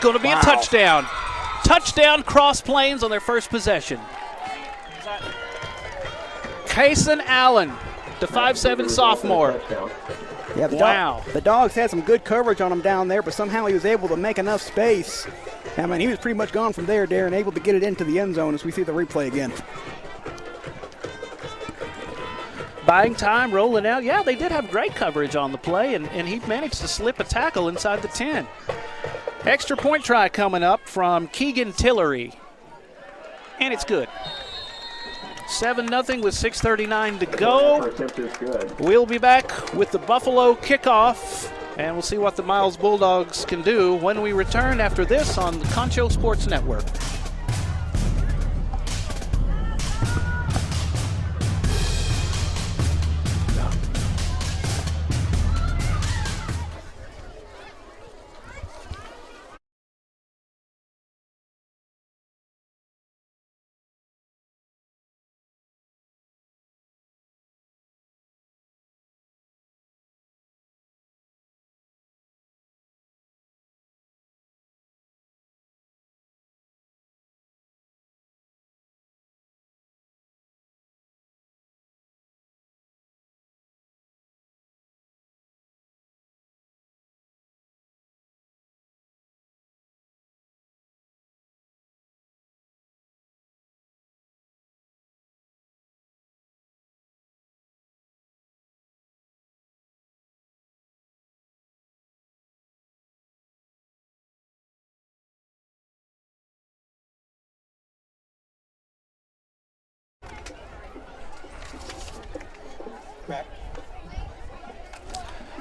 Going to be a touchdown. Touchdown cross plains on their first possession. CSN Allen, the 5'7" sophomore. Yeah, the Dogs had some good coverage on him down there, but somehow he was able to make enough space. I mean, he was pretty much gone from there, Darren, able to get it into the end zone as we see the replay again. Buying time, rolling out. Yeah, they did have great coverage on the play, and he managed to slip a tackle inside the 10. Extra point try coming up from Keegan Tillery. And it's good. 7-0 with 6:39 to go. We'll be back with the Buffalo kickoff, and we'll see what the Miles Bulldogs can do when we return after this on the Concho Sports Network.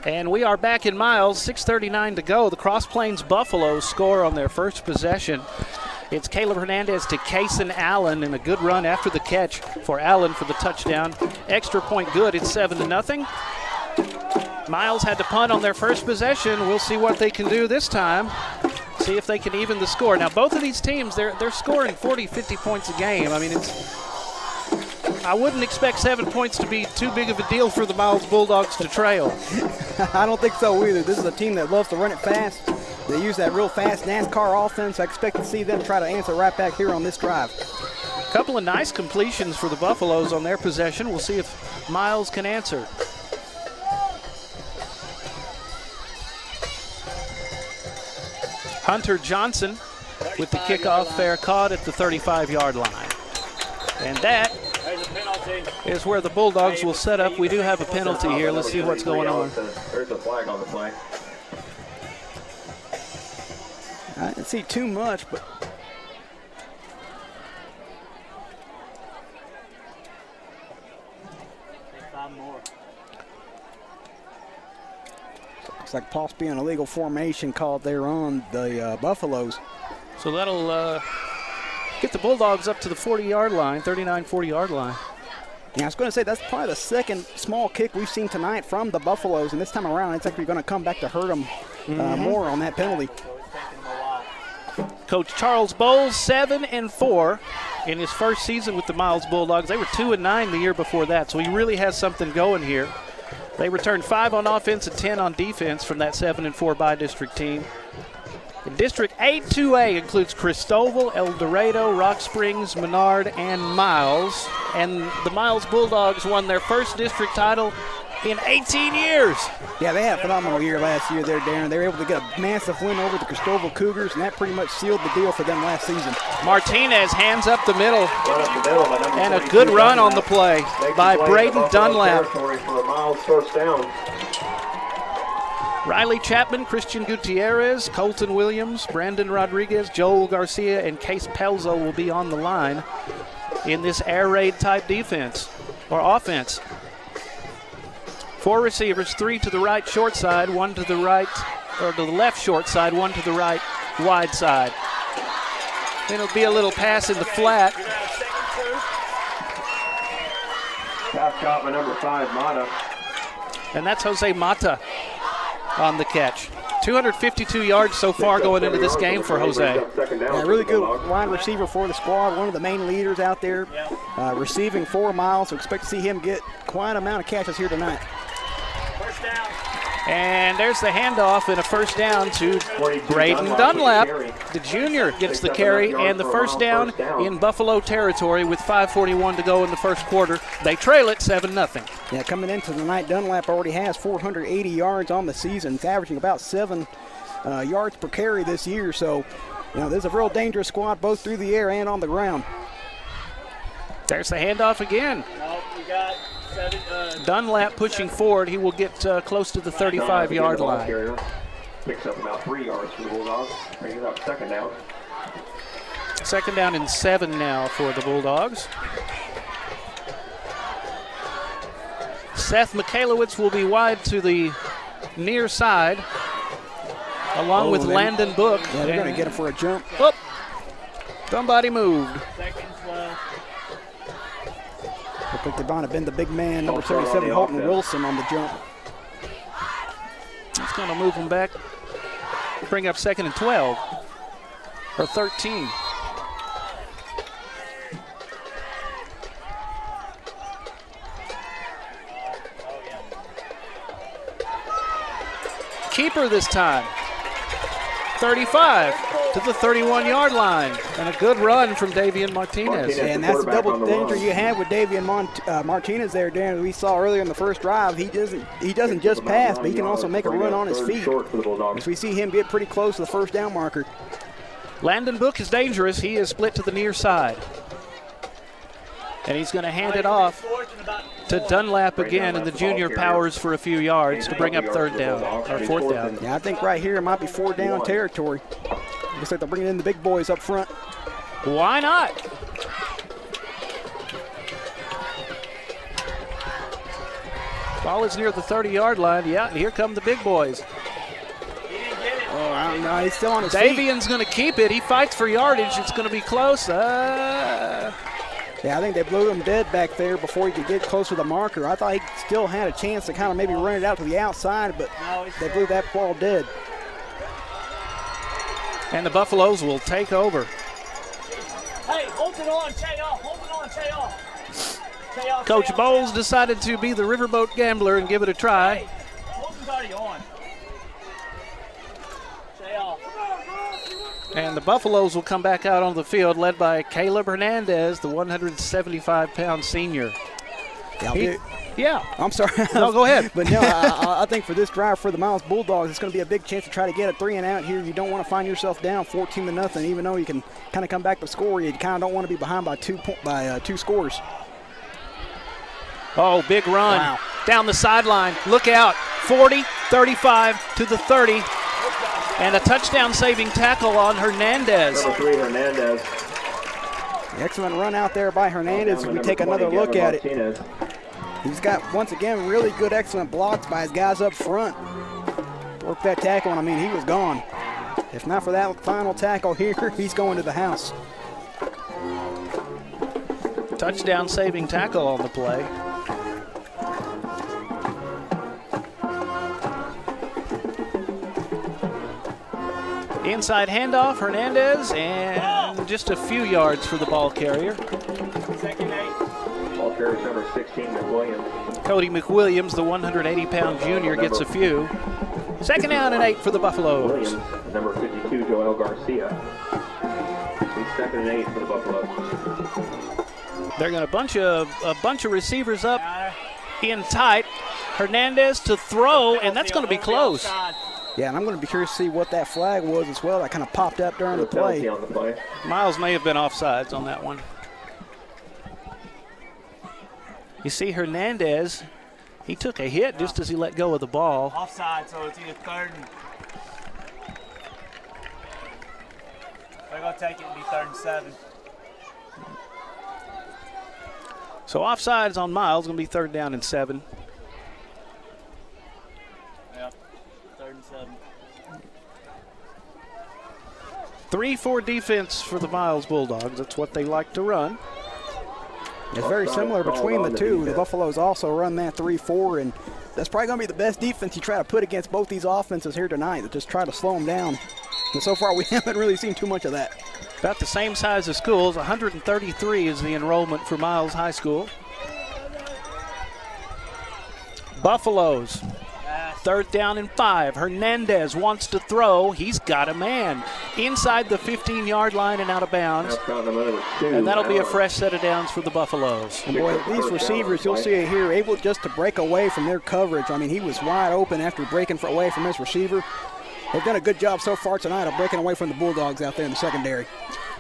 And we are back in Miles, 6:39 to go. The Cross Plains Buffaloes score on their first possession. It's Caleb Hernandez to CSN Allen, and a good run after the catch for Allen for the touchdown. Extra point good, it's 7-0. Miles had to punt on their first possession. We'll see what they can do this time. See if they can even the score. Now, both of these teams, they're scoring 40, 50 points a game. I mean, I wouldn't expect 7 points to be too big of a deal for the Miles Bulldogs to trail. I don't think so either. This is a team that loves to run it fast. They use that real fast NASCAR offense. I expect to see them try to answer right back here on this drive. A couple of nice completions for the Buffaloes on their possession. We'll see if Miles can answer. Hunter Johnson with the kickoff fair caught at the 35-yard line. And that is where the Bulldogs will set up. We do have a penalty here. Let's see what's going on. There's a flag on the play. I didn't see too much, but looks like possibly an illegal formation called there on the Buffaloes. So that'll get the Bulldogs up to the 40-yard line, 39-40-yard line. Yeah, I was going to say that's probably the second small kick we've seen tonight from the Buffaloes, and this time around it's actually going to come back to hurt them more on that penalty. Coach Charles Bowles, 7-4 in his first season with the Miles Bulldogs. They were 2-9 the year before that, so he really has something going here. They returned 5 on offense and 10 on defense from that 7-4 by-district team. In District 8-2A includes Cristoval, El Dorado, Rock Springs, Menard, and Miles. And the Miles Bulldogs won their first district title in 18 years. Yeah, they had a phenomenal year last year there, Darren. They were able to get a massive win over the Cristoval Cougars, and that pretty much sealed the deal for them last season. Martinez hands up the middle, and a good run on the play by Braden Dunlap. Riley Chapman, Christian Gutierrez, Colton Williams, Brandon Rodriguez, Joel Garcia, and Case Pelzo will be on the line in this air raid type defense or offense. 4 receivers, 3 to the right short side, 1 to the right, or to the left short side, 1 to the right wide side. Then it'll be a little pass in the flat. Pass caught by number 5, Mata. And that's Jose Mata on the catch. 252 yards so far going into this game for Jose. Yeah, really good wide receiver for the squad, one of the main leaders out there, receiving 4 miles, so expect to see him get quite an amount of catches here tonight. And there's the handoff and a first down to Braden Dunlap. The junior gets the carry and the first down in Buffalo territory with 5:41 to go in the first quarter. They trail it 7-0. Yeah, coming into the night, Dunlap already has 480 yards on the season. It's averaging about 7 yards per carry this year. So, this is a real dangerous squad both through the air and on the ground. There's the handoff again. We got 7. Dunlap pushing forward. He will get close to the 35-yard line. Picks up about 3 yards for the Bulldogs. Brings it up second down. Second down and 7 now for the Bulldogs. Seth Michalowicz will be wide to the near side, along with Landon Book. Yeah, they're going to get him for a jump. Oh, somebody moved. Second 12. Looked like they might have been the big man, number 37, Holton Wilson, on the jump. He's going to move him back, bring up second and 12, or 13. Keeper this time. 35 to the 31-yard line. And a good run from Davian Martinez. And that's the double danger you have with Davian Martinez there, Darren. We saw earlier in the first drive, he doesn't just pass, but he can also make a run on his feet. As we see him get pretty close to the first down marker. Landon Book is dangerous. He is split to the near side. And he's going to hand it off to Dunlap again, and the junior powers for a few yards to bring up third down, or fourth down. Yeah, I think right here it might be 4th down territory. Looks like they're bringing in the big boys up front. Why not? Ball is near the 30-yard line. Yeah, and here come the big boys. Oh, I don't know. He's still on his feet. Davian's going to keep it. He fights for yardage. It's going to be close. Yeah, I think they blew him dead back there before he could get close to the marker. I thought he still had a chance to kind of maybe run it out to the outside, but they blew that ball dead. And the Buffaloes will take over. Hey, hold it on, Tay off. Hold it on, Tay off. Tay off. Coach Bowles decided to be the riverboat gambler and give it a try. Hey, hold his already on. Tay off. And the Buffaloes will come back out on the field, led by Caleb Hernandez, the 175-pound senior. Yeah. I'm sorry. No, go ahead. But no, I think for this drive for the Miles Bulldogs, it's going to be a big chance to try to get a 3-and-out here. You don't want to find yourself down 14-0, even though you can kind of come back to score. You kind of don't want to be behind by two scores. Oh, big run down the sideline. Look out. 40, 35 to the 30. And a touchdown-saving tackle on Hernandez. Number 3, Hernandez. Excellent run out there by Hernandez. As we take another look at it. He's got, once again, really good, excellent blocks by his guys up front. Worked that tackle, and I mean, he was gone. If not for that final tackle here, he's going to the house. Touchdown-saving tackle on the play. Inside handoff, Hernandez, and just a few yards for the ball carrier. Second 8. Ball carrier number 16, McWilliams. Cody McWilliams, the 180-pound junior, gets a few. Second down and 8 for the Buffaloes. Williams, number 52, Joel Garcia. He's second and 8 for the Buffaloes. They're going to a bunch of receivers up in tight. Hernandez to throw, and that's going to be close. Yeah, and I'm going to be curious to see what that flag was as well. That kind of popped up during the play. Miles may have been offsides on that one. You see Hernandez, he took a hit just as he let go of the ball. Offside, so it's either 3rd and... They're going to take it and be 3rd and 7. So offsides on Miles, going to be 3rd down and 7. Yep, 3rd and 7. 3-4 defense for the Miles Bulldogs. That's what they like to run. It's very similar between the two. The Buffaloes also run that 3-4, and that's probably going to be the best defense you try to put against both these offenses here tonight, to just try to slow them down. And so far, we haven't really seen too much of that. About the same size as schools. 133 is the enrollment for Miles High School. Buffaloes. 3rd down and 5. Hernandez wants to throw. He's got a man inside the 15-yard line and out of bounds. And that'll be a fresh set of downs for the Buffaloes. And boy, these receivers, you'll see it here, able just to break away from their coverage. I mean, he was wide open after breaking away from his receiver. They've done a good job so far tonight of breaking away from the Bulldogs out there in the secondary.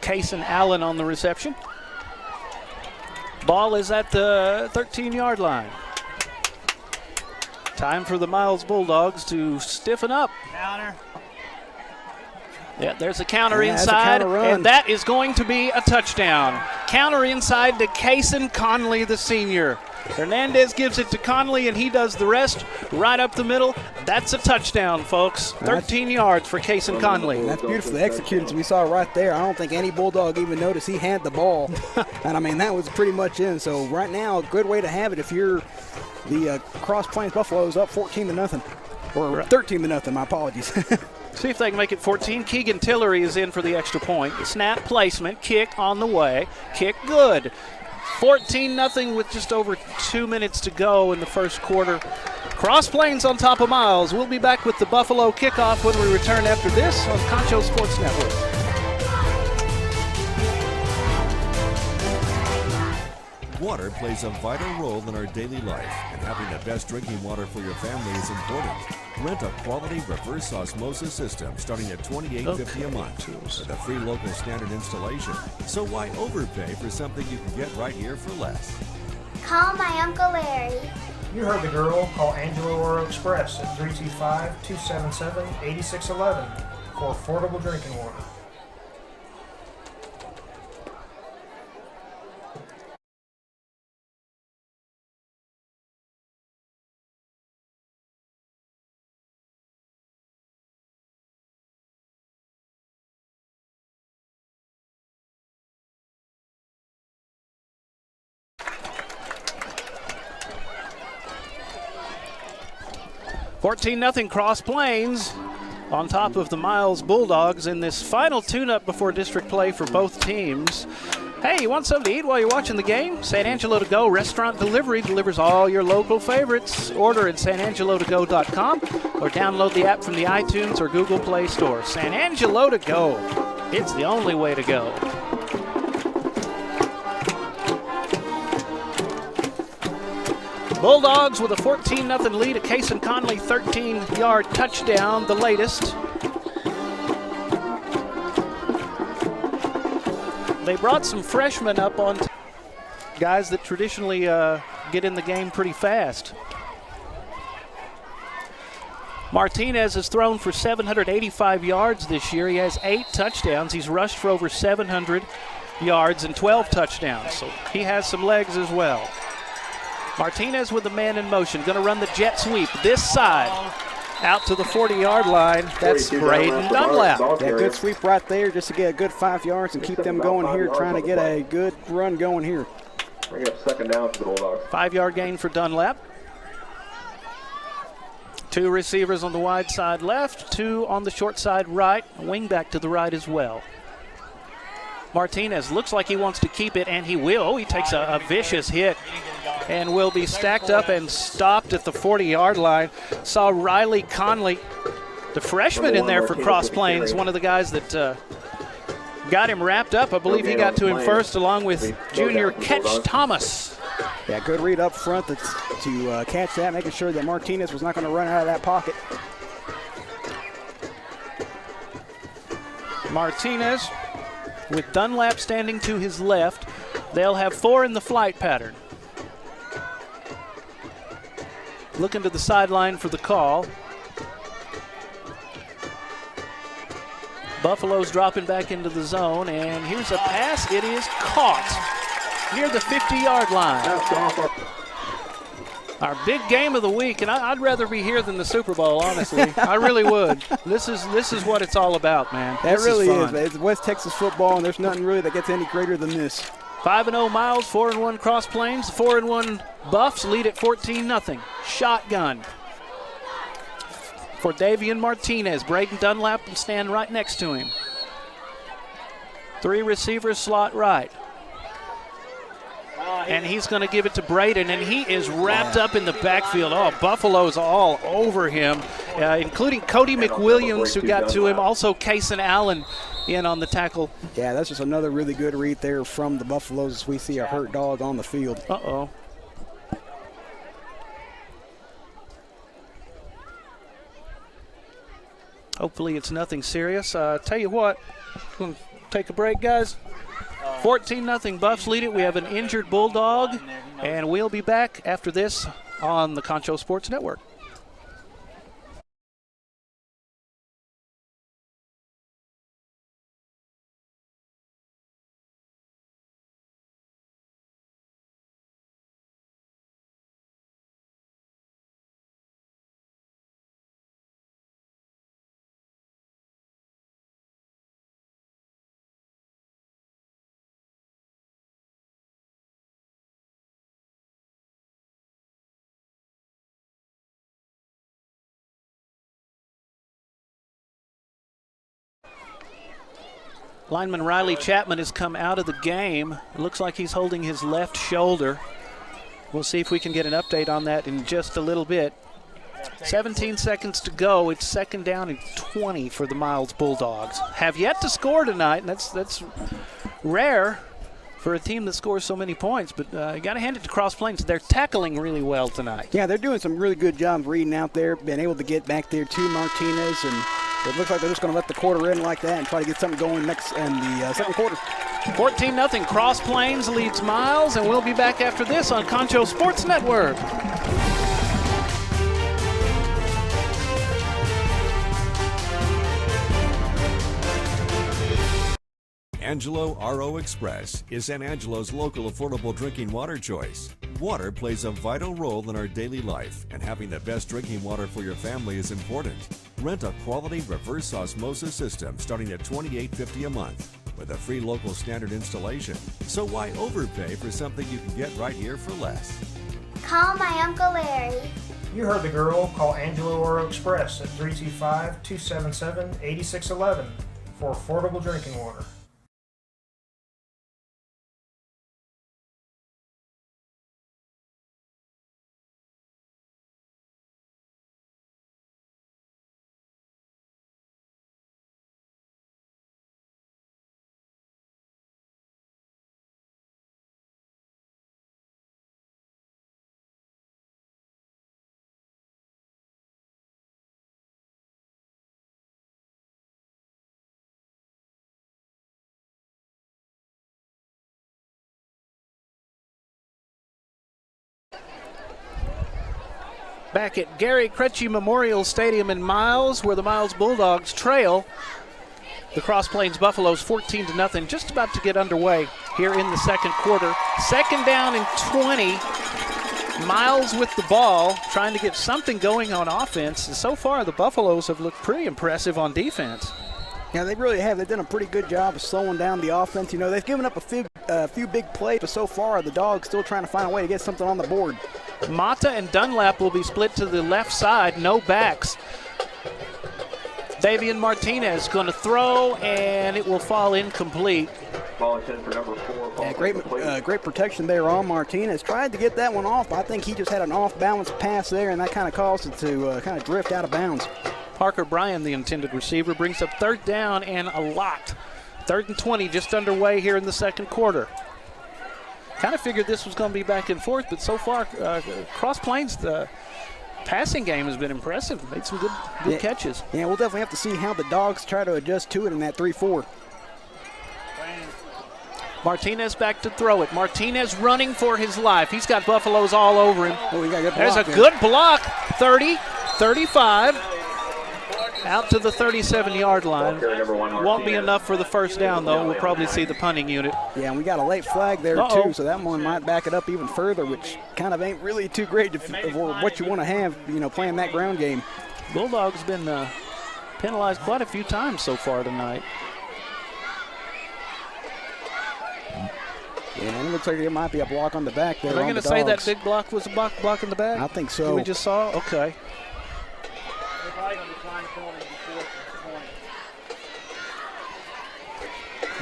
Kaysen Allen on the reception. Ball is at the 13-yard line. Time for the Miles Bulldogs to stiffen up. Counter. Yeah, there's a counter inside, and that is going to be a touchdown. Counter inside to Kaysen Conley, the senior. Hernandez gives it to Conley, and he does the rest right up the middle. That's a touchdown, folks. 13 yards for Kaysen Conley. That's beautifully executed, as we saw right there. I don't think any Bulldog even noticed he had the ball. And, I mean, that was pretty much in. So, right now, a good way to have it if you're the Cross Plains Buffaloes up 14-0. Or 13-0, my apologies. See if they can make it 14. Keegan Tillery is in for the extra point. Snap placement, kick on the way. Kick good. 14-0 with just over 2 minutes to go in the first quarter. Cross Plains on top of Miles. We'll be back with the Buffalo kickoff when we return after this on Concho Sports Network. Water plays a vital role in our daily life, and having the best drinking water for your family is important. Rent a quality reverse osmosis system starting at $28.50 a month with a free local standard installation. So why overpay for something you can get right here for less? Call my Uncle Larry. You heard the girl. Call Angelo Oro Express at 325-277-8611 for affordable drinking water. $14-0 Cross Plains on top of the Miles Bulldogs in this final tune-up before district play for both teams. Hey, you want something to eat while you're watching the game? San Angelo To Go Restaurant Delivery delivers all your local favorites. Order at sanangelotogo.com or download the app from the iTunes or Google Play Store. San Angelo To Go. It's the only way to go. Bulldogs with a 14-0 lead, a Kaysen Conley 13-yard touchdown, the latest. They brought some freshmen up on guys that traditionally get in the game pretty fast. Martinez has thrown for 785 yards this year. He has 8 touchdowns. He's rushed for over 700 yards and 12 touchdowns. So he has some legs as well. Martinez with the man in motion, going to run the jet sweep this side out to the 40-yard line. That's Braden Dunlap. Yeah, good sweep right there just to get a good 5 yards and keep them going here, trying to get a good run going here. Bring up 2nd down for the Bulldogs. 5-yard gain for Dunlap. 2 receivers on the wide side left, 2 on the short side right, a wing back to the right as well. Martinez looks like he wants to keep it, and he will. He takes a vicious hit and will be stacked up and stopped at the 40-yard line. Saw Riley Conley, the freshman in there for Cross Plains, one of the guys that got him wrapped up. I believe he got to him first along with junior Ketch Thomas. Yeah, good read up front to catch that, making sure that Martinez was not going to run out of that pocket. Martinez with Dunlap standing to his left. They'll have 4 in the flight pattern. Looking to the sideline for the call. Buffalo's dropping back into the zone, and here's a pass. It is caught near the 50-yard line. Our big game of the week, and I'd rather be here than the Super Bowl, honestly. I really would. This is what it's all about, man. That really is. It's West Texas football, and there's nothing really that gets any greater than this. 5-0 Miles, 4-1 Cross Plains, 4-1 Buffs lead at 14-0. Shotgun for Davian Martinez. Braden Dunlap will stand right next to him. 3 receivers slot right. and he's going to give it to Braden, and he is wrapped up in the backfield. Oh, Buffalo's all over him, including Cody McWilliams, who got to him. Also, Kason Allen in on the tackle. Yeah, that's just another really good read there from the Buffaloes as we see a hurt dog on the field. Uh-oh. Hopefully it's nothing serious. Tell you what, we're going to take a break, guys. 14-0 Buffs lead it. We have an injured Bulldog, and we'll be back after this on the Concho Sports Network. Lineman Riley Chapman has come out of the game. It looks like he's holding his left shoulder. We'll see if we can get an update on that in just a little bit. 17 seconds to go. It's 2nd down and 20 for the Miles Bulldogs. Have yet to score tonight, and that's rare for a team that scores so many points, but you got to hand it to Cross Plains. They're tackling really well tonight. Yeah, they're doing some really good jobs reading out there, being able to get back there to Martinez, and it looks like they're just going to let the quarter in like that and try to get something going next in the second quarter. 14-0 Cross Plains leads Miles, and we'll be back after this on Concho Sports Network. Angelo RO Express is San Angelo's local affordable drinking water choice. Water plays a vital role in our daily life, and having the best drinking water for your family is important. Rent a quality reverse osmosis system starting at $28.50 a month with a free local standard installation. So why overpay for something you can get right here for less? Call my Uncle Larry. You heard the girl. Call Angelo Oro Express at 325-277-8611 for affordable drinking water. Back at Gary Crutchy Memorial Stadium in Miles, where the Miles Bulldogs trail the Cross Plains Buffaloes 14-0, just about to get underway here in the second quarter. 2nd down and 20. Miles with the ball, trying to get something going on offense. And so far, the Buffaloes have looked pretty impressive on defense. Yeah, they really have. They've done a pretty good job of slowing down the offense. You know, they've given up a few big plays, but so far the Dogs still trying to find a way to get something on the board. Mata and Dunlap will be split to the left side, no backs. Davian Martinez going to throw, and it will fall incomplete. Ball intended for number 4. Yeah, great protection there on Martinez. Tried to get that one off, but I think he just had an off-balance pass there, and that kind of caused it to kind of drift out of bounds. Parker Bryan, the intended receiver, brings up 3rd down and a lot. 3rd and 20 just underway here in the second quarter. Kind of figured this was going to be back and forth, but so far, Cross Plains, the passing game has been impressive. Made some good catches. Yeah, we'll definitely have to see how the Dogs try to adjust to it in that 3-4. Martinez back to throw it. Martinez running for his life. He's got Buffaloes all over him. Oh, he got a good block. There's a good block. 30, 35. Out to the 37-yard line. Won't be enough for the first down, though. We'll probably see the punting unit. Yeah, and we got a late flag there, too, so that one might back it up even further, which kind of ain't really too great for what you want to have, you know, playing that ground game. Bulldogs been penalized quite a few times so far tonight. Yeah, and it looks like there might be a block on the back there. Are they going to say that big block was a block in the back? I think so. We just saw? Okay.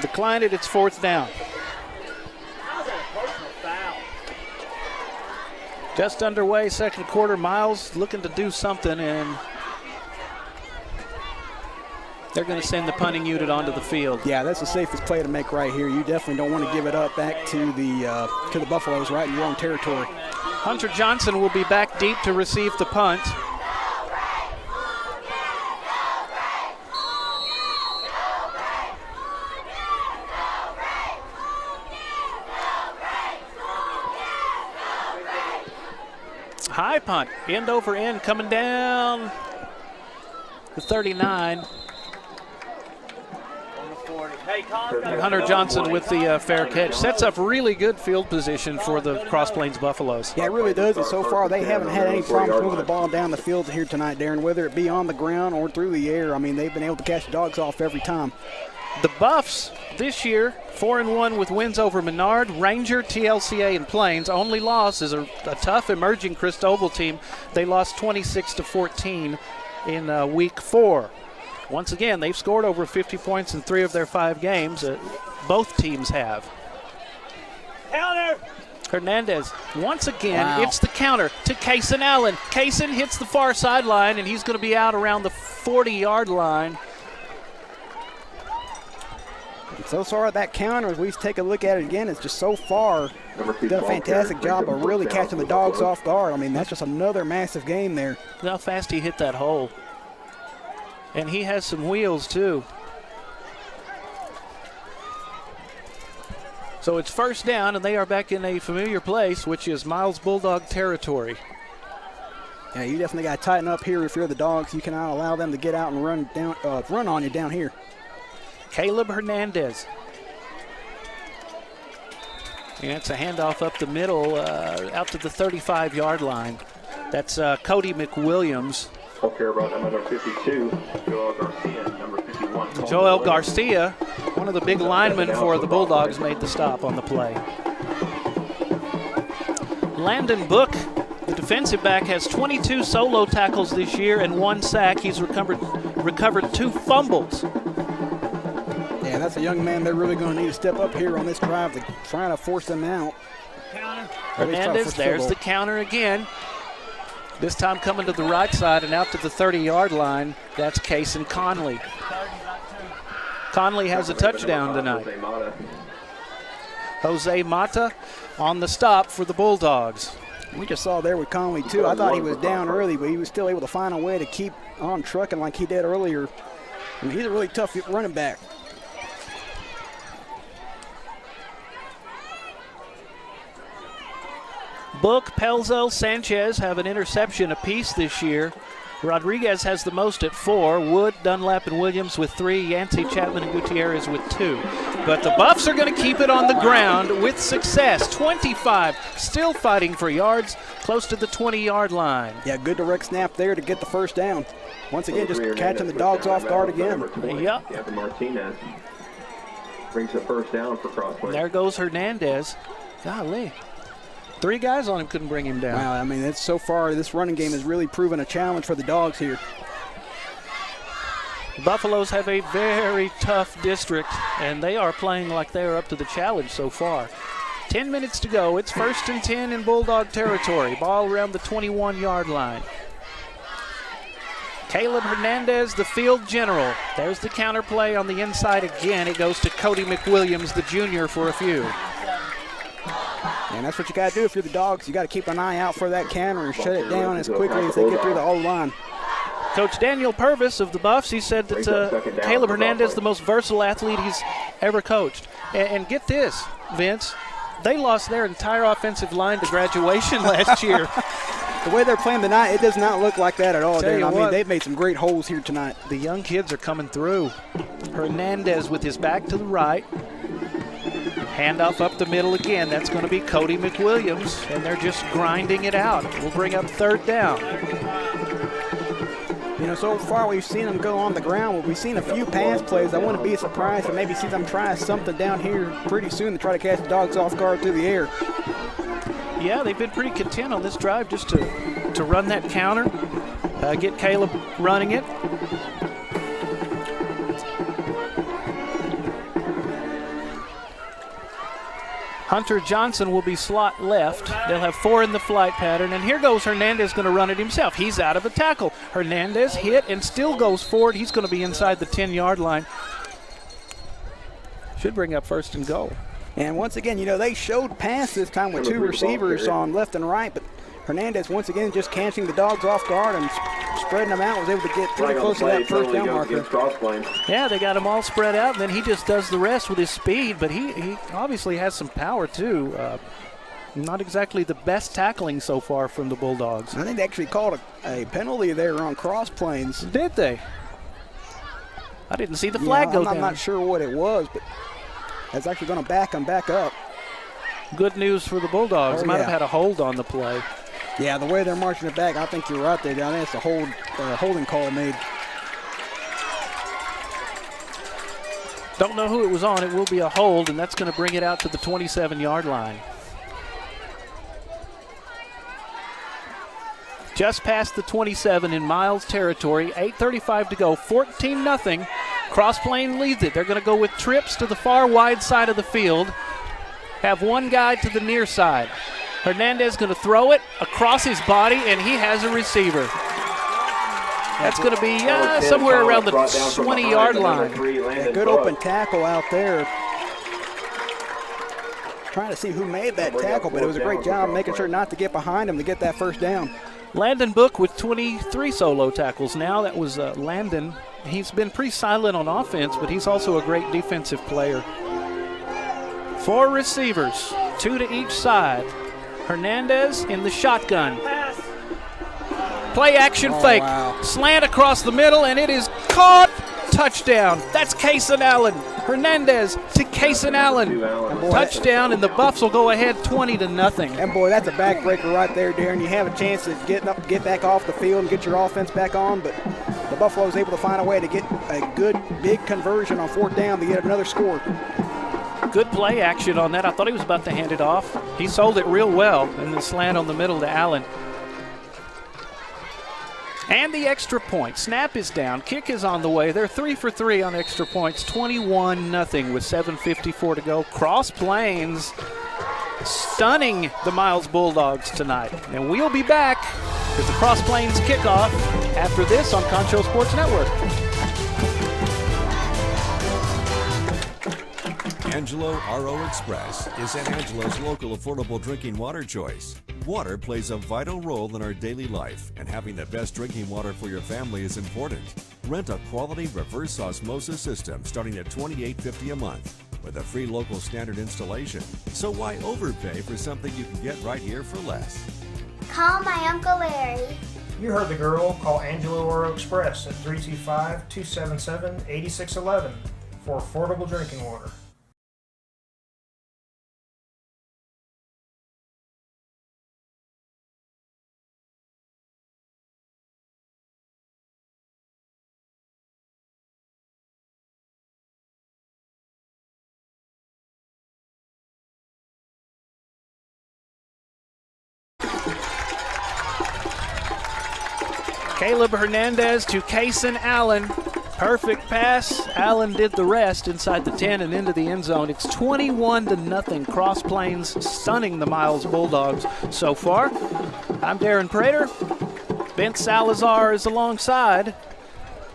Declined it, it's 4th down. How's that a personal foul? Just underway, second quarter. Miles looking to do something, and they're going to send the punting unit onto the field. Yeah, that's the safest play to make right here. You definitely don't want to give it up back to the Buffaloes right in your own territory. Hunter Johnson will be back deep to receive the punt. High punt, end over end, coming down the 39. Hunter Johnson with the fair catch. Sets up really good field position for the Cross Plains Buffaloes. Yeah, it really does, and so far they haven't had any problems moving the ball down the field here tonight, Darren, whether it be on the ground or through the air. I mean, they've been able to catch the dogs off every time. The Buffs this year, 4-1 with wins over Menard, Ranger, TLCA, and Plains. Only loss is a tough emerging Christoval team. They lost 26-14 in week 4. Once again, they've scored over 50 points in 3 of their 5 games. Both teams have. Counter! Hernandez, once again, Wow. It's the counter to Kaysen Allen. Kaysen hits the far sideline, and he's going to be out around the 40-yard line. So far, that counter, as we take a look at it again, it's just so far done a fantastic job of really catching the dogs off guard. I mean, that's just another massive game there. How fast he hit that hole. And he has some wheels, too. So it's first down, and they are back in a familiar place, which is Miles Bulldog territory. Yeah, you definitely got to tighten up here if you're the Dogs. You cannot allow them to get out and run on you down here. Caleb Hernandez. And it's a handoff up the middle, out to the 35-yard line. That's Cody McWilliams. I'll care about number 52, Joel Garcia, number 51. Joel Garcia, one of the big linemen for the Bulldogs, made the stop on the play. Landon Book, the defensive back, has 22 solo tackles this year and 1 sack. He's recovered 2 fumbles. Yeah, that's a young man they're really going to need to step up here on this drive to try to force them out. Hernandez, there's the counter again. This time coming to the right side and out to the 30-yard line. That's Kaysen Conley. Conley has a touchdown tonight. Jose Mata on the stop for the Bulldogs. We just saw there with Conley, too. I thought he was down early, but he was still able to find a way to keep on trucking like he did earlier. I mean, he's a really tough running back. Book, Pelzo, Sanchez have an interception apiece this year. Rodriguez has the most at 4. Wood, Dunlap, and Williams with 3. Yancey, Chapman, and Gutierrez with 2. But the Buffs are going to keep it on the ground with success. 25, still fighting for yards, close to the 20-yard line. Yeah, good direct snap there to get the first down. Once again, just catching the Dogs off guard again. Yep. Martinez brings the first down for Cross Plains. There goes Hernandez. Golly. 3 guys on him couldn't bring him down. Wow, I mean, that's so far, this running game has really proven a challenge for the Dogs here. The Buffaloes have a very tough district, and they are playing like they are up to the challenge so far. 10 minutes to go. It's 1st and 10 in Bulldog territory. Ball around the 21-yard line. Caleb Hernandez, the field general. There's the counter play on the inside again. It goes to Cody McWilliams, the junior, for a few. And that's what you got to do if you're the Dogs. You got to keep an eye out for that counter and shut it down as quickly as they get through the O-line. Coach Daniel Purvis of the Buffs, he said that Caleb Hernandez, the most versatile athlete he's ever coached. And get this, Vince, they lost their entire offensive line to graduation last year. The way they're playing tonight, it does not look like that at all. I mean, they've made some great holes here tonight. The young kids are coming through. Hernandez with his back to the right. Handoff up the middle again. That's going to be Cody McWilliams, and they're just grinding it out. We'll bring up 3rd down. You know, so far we've seen them go on the ground. We've seen a few pass plays. I wouldn't be surprised to maybe see them try something down here pretty soon to try to catch the Dogs off guard through the air. Yeah, they've been pretty content on this drive just to run that counter, get Caleb running it. Hunter Johnson will be slot left. They'll have 4 in the flight pattern. And here goes Hernandez, going to run it himself. He's out of a tackle. Hernandez hit and still goes forward. He's going to be inside the 10-yard line. Should bring up 1st and goal. And once again, you know, they showed pass this time with 2 receivers on left and right, but Hernandez once again just catching the Dogs off guard and spreading them out, was able to get pretty close to that 1st down marker. Yeah, they got them all spread out, and then he just does the rest with his speed, but he obviously has some power too. Not exactly the best tackling so far from the Bulldogs. I think they actually called a penalty there on cross planes. Did they? I didn't see the flag go down. I'm not sure what it was, but that's actually going to back them back up. Good news for the Bulldogs. Might have had a hold on the play. Yeah, the way they're marching it back, I think you're right there. I think it's a holding call made. Don't know who it was on. It will be a hold, and that's going to bring it out to the 27-yard line. Just past the 27 in Miles territory. 8:35 to go. 14-0. Cross Plain leads it. They're going to go with trips to the far wide side of the field. Have one guy to the near side. Hernandez going to throw it across his body, and he has a receiver. That's going to be somewhere around the 20-yard line. A good open tackle out there. Trying to see who made that tackle, but it was a great job making sure not to get behind him to get that 1st down. Landon Book with 23 solo tackles now. That was Landon. He's been pretty silent on offense, but he's also a great defensive player. 4 receivers, 2 to each side. Hernandez in the shotgun. Play action fake. Wow. Slant across the middle, and it is caught. Touchdown. That's Kaysen Allen. Hernandez to Kaysen Allen. Touchdown, and the Buffs will go ahead 20-0. And boy, that's a backbreaker right there, Darren. You have a chance to get back off the field and get your offense back on, but the Buffalo's able to find a way to get a good big conversion on 4th down to get another score. Good play action on that. I thought he was about to hand it off. He sold it real well, and the slant on the middle to Allen. And the extra point. Snap is down. Kick is on the way. They're 3 for 3 on extra points. 21-0 with 7:54 to go. Cross Plains stunning the Miles Bulldogs tonight. And we'll be back with the Cross Plains kickoff after this on Concho Sports Network. Angelo RO Express is San Angelo's local affordable drinking water choice. Water plays a vital role in our daily life, and having the best drinking water for your family is important. Rent a quality reverse osmosis system starting at $28.50 a month with a free local standard installation. So why overpay for something you can get right here for less? Call my Uncle Larry. You heard the girl. Call Angelo Oro Express at 325-277-8611 for affordable drinking water. Caleb Hernandez to Kaysen Allen. Perfect pass. Allen did the rest inside the 10 and into the end zone. It's 21-0. Cross Plains stunning the Miles Bulldogs so far. I'm Darren Prater. Vince Salazar is alongside.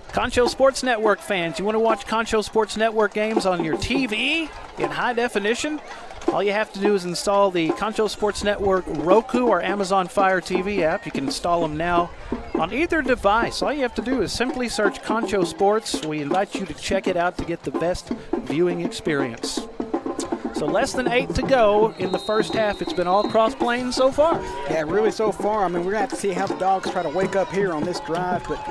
Concho Sports Network fans, you want to watch Concho Sports Network games on your TV in high definition? All you have to do is install the Concho Sports Network Roku or Amazon Fire TV app. You can install them now on either device. All you have to do is simply search Concho Sports. We invite you to check it out to get the best viewing experience. So less than 8 to go in the first half. It's been all Cross Plains so far. Yeah, really so far. I mean, we're going to have to see how the Dogs try to wake up here on this drive. But,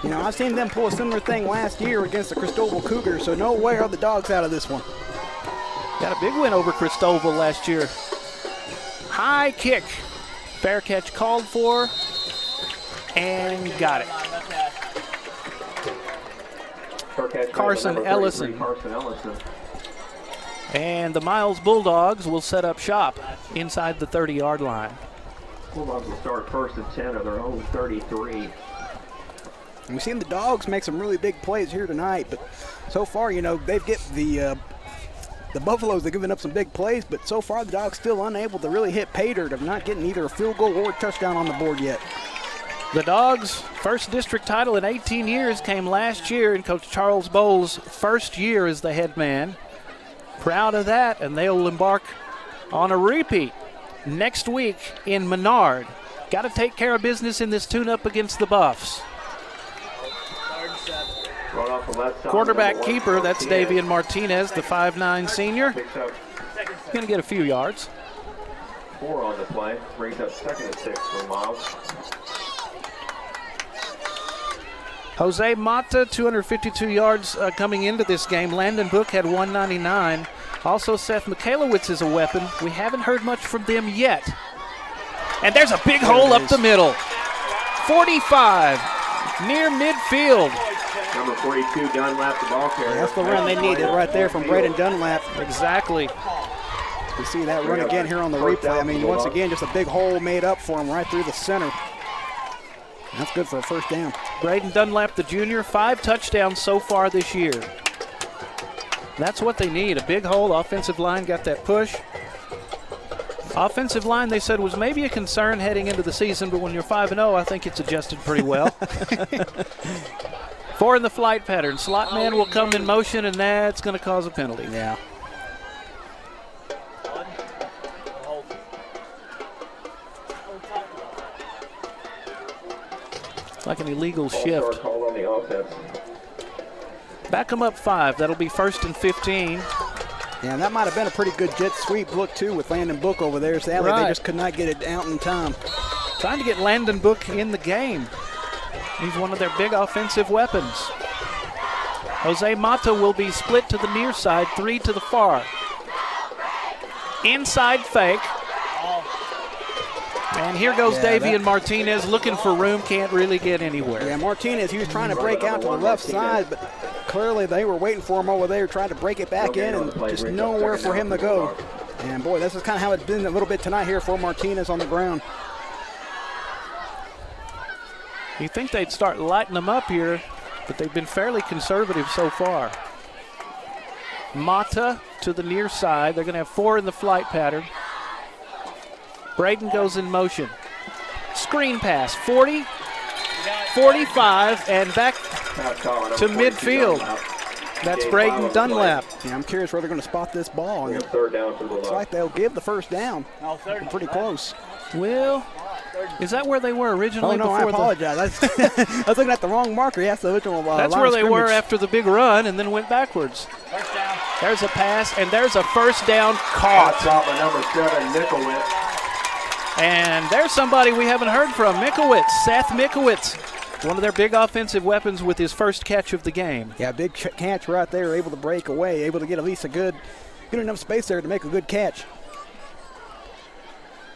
you know, I've seen them pull a similar thing last year against the Cristobal Cougars, so no way are the Dogs out of this one. Got a big win over Cristobal last year. High kick. Fair catch called for. And got it. Carson Ellison. And the Miles Bulldogs will set up shop inside the 30-yard line. Bulldogs will start 1st and 10 of their own 33. And we've seen the Dogs make some really big plays here tonight, but so far, you know, they've get the the Buffaloes have given up some big plays, but so far the Dogs still unable to really hit pay dirt of not getting either a field goal or a touchdown on the board yet. The Dogs' first district title in 18 years came last year in Coach Charles Bowles' first year as the head man. Proud of that, and they'll embark on a repeat next week in Menard. Got to take care of business in this tune-up against the Buffs. Quarterback keeper, that's Davian Martinez, the 5'9 senior. Going to get a few yards. 4 on the play, brings up 2nd and 6 for Miles. Jose Mata, 252 yards coming into this game. Landon Book had 199. Also, Seth Michalowicz is a weapon. We haven't heard much from them yet. And there's a big hole up the middle. 45, near midfield. Number 42, Dunlap, the ball carrier. That's the run they needed right there from Braden Dunlap. Exactly. You see that run again here on the replay. I mean, once again, just a big hole made up for him right through the center. That's good for a first down. Braden Dunlap, the junior, 5 touchdowns so far this year. That's what they need, a big hole. Offensive line got that push. Offensive line, they said, was maybe a concern heading into the season, but when you're 5-0, I think it's adjusted pretty well. 4 in the flight pattern. Slot man will come in motion, and that's going to cause a penalty. Yeah. Like an illegal shift. Called on the offense. Back them up 5. That'll be 1st and 15. Yeah, and that might have been a pretty good jet sweep look, too, with Landon Book over there. Sadly, they just could not get it out in time. Trying to get Landon Book in the game. He's one of their big offensive weapons. Jose Mata will be split to the near side, 3 to the far. Inside fake. And here goes Davian Martinez looking for room, can't really get anywhere. Yeah, Martinez, he was trying to break out to the left side, but clearly they were waiting for him over there, trying to break it back in, and just nowhere for him to go. And boy, this is kind of how it's been a little bit tonight here for Martinez on the ground. You think they'd start lighting them up here, but they've been fairly conservative so far. Mata to the near side. They're going to have 4 in the flight pattern. Braden goes in motion. Screen pass, 40, 45, and back to midfield. That's Braden Dunlap. Yeah, I'm curious where they're going to spot this ball. Third down for the Looks like they'll give the first down. Pretty close. Well, is that where they were originally? Oh, no, I apologize. I was looking at the wrong marker. Yes, the original that's where they were after the big run and then went backwards. First down. There's a pass, and there's a first down caught. Number 7, Michalowicz. And there's somebody we haven't heard from, Seth Michalowicz, one of their big offensive weapons with his first catch of the game. Yeah, big catch right there, able to break away, able to get at least a good enough space there to make a good catch.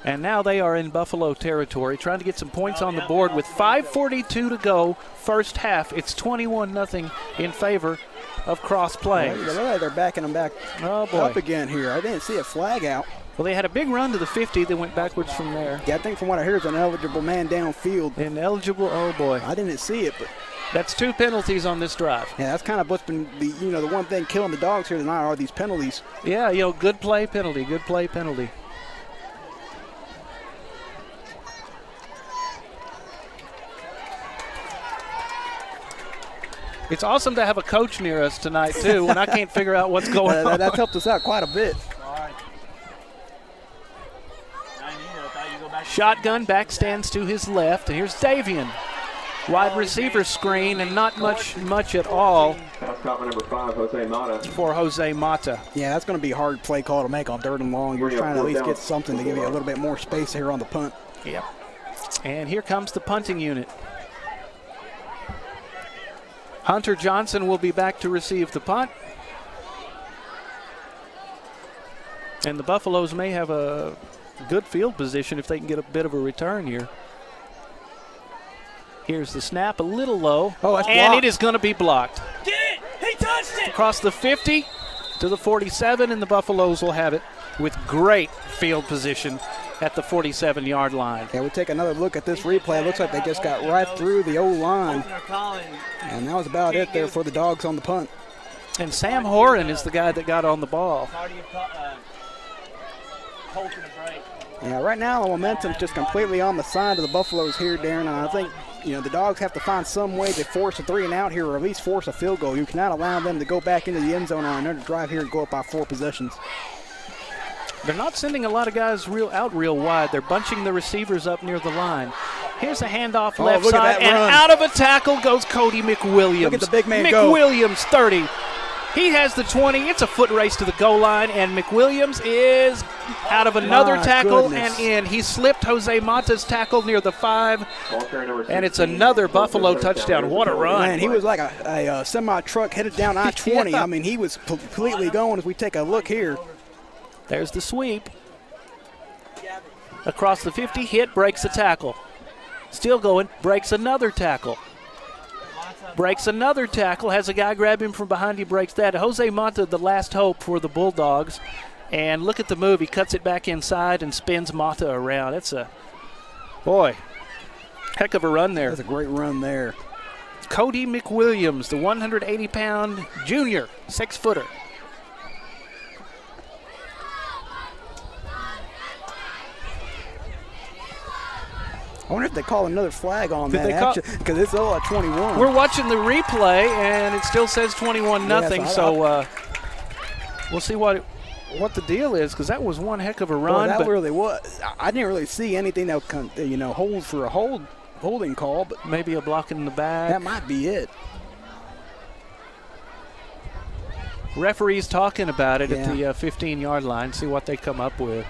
And now they are in Buffalo territory, trying to get some points on the board with 5:42 to go, first half. It's 21-0 in favor of Cross Plains. Well, they're backing them back up again here. I didn't see a flag out. Well, they had a big run to the 50. They went backwards from there. Yeah, I think from what I hear, it's an eligible man downfield. Ineligible, oh boy. I didn't see it, but that's 2 penalties on this drive. Yeah, that's kind of what's been the one thing killing the Dogs here tonight are these penalties. Yeah, good play penalty, good play penalty. It's awesome to have a coach near us tonight, too, when I can't figure out what's going on. That's helped us out quite a bit. Shotgun, back stands to his left, and here's Davian. Wide receiver screen, and not much at all Number 5, Jose Mata. for Jose Mata. Yeah, that's going to be a hard play call to make on 3rd and long. You're trying to at least get something to give you a little bit more space here on the punt. Yep. And here comes the punting unit. Hunter Johnson will be back to receive the punt. And the Buffaloes may have a good field position if they can get a bit of a return here. Here's the snap, a little low. Oh, that's and blocked. it is going to be blocked. Get it! He touched it! Across the 50 to the 47, and the Buffaloes will have it with great field position at the 47-yard line. Yeah, we'll take another look at this replay. It looks like they just got right through the O-line. And that was about it there for the Dogs on the punt. And Sam Horan is the guy that got on the ball. Yeah, right now the momentum's just completely on the side of the Buffaloes here, Darren, and I think the Dogs have to find some way to force a 3-and-out here, or at least force a field goal. You cannot allow them to go back into the end zone on another drive here and go up by 4 possessions. They're not sending a lot of guys real wide. They're bunching the receivers up near the line. Here's a handoff left side, and out of a tackle goes Cody McWilliams. Look at the big man go. McWilliams, 30. He has the 20. It's a foot race to the goal line, and McWilliams is out of another tackle and in. He slipped Jose Mata's tackle near the 5, and it's another Buffalo touchdown. What a run. Man, he was like a semi-truck headed down I-20. Yeah. I mean, he was completely going as we take a look here. There's the sweep. Across the 50, hit, breaks the tackle. Still going, breaks another tackle. Breaks another tackle, has a guy grab him from behind, he breaks that. Jose Mata, the last hope for the Bulldogs. And look at the move, he cuts it back inside and spins Mata around. It's a, boy, heck of a run there. That's a great run there. Cody McWilliams, the 180-pound junior, 6-footer. I wonder if they call another flag on that, because it's all at 21. We're watching the replay, and it still says 21-0, yeah, so we'll see what the deal is, because that was one heck of a run. Boy, that really was. I didn't really see anything that would, hold for a holding call, but maybe a block in the back. That might be it. Referees talking about it at the 15-yard line, see what they come up with.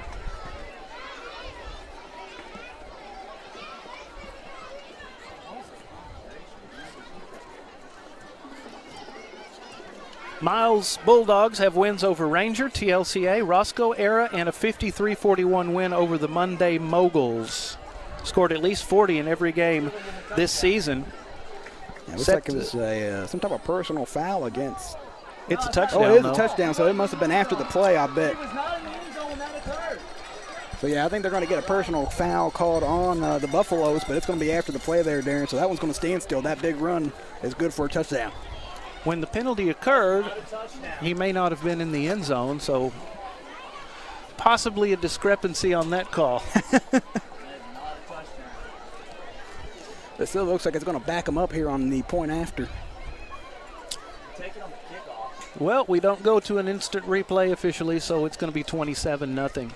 Miles Bulldogs have wins over Ranger, TLCA, Roscoe Era, and a 53-41 win over the Monday Moguls. Scored at least 40 in every game this season. It looks like it was some type of personal foul against. It's a touchdown. Oh, it is a touchdown, so it must have been after the play, I bet. So, yeah, I think they're going to get a personal foul called on the Buffaloes, but it's going to be after the play there, Darren. So that one's going to stand still. That big run is good for a touchdown. When the penalty occurred, he may not have been in the end zone, so possibly a discrepancy on that call. It still looks like it's going to back him up here on the point after. Well, we don't go to an instant replay officially, so it's going to be 27-0.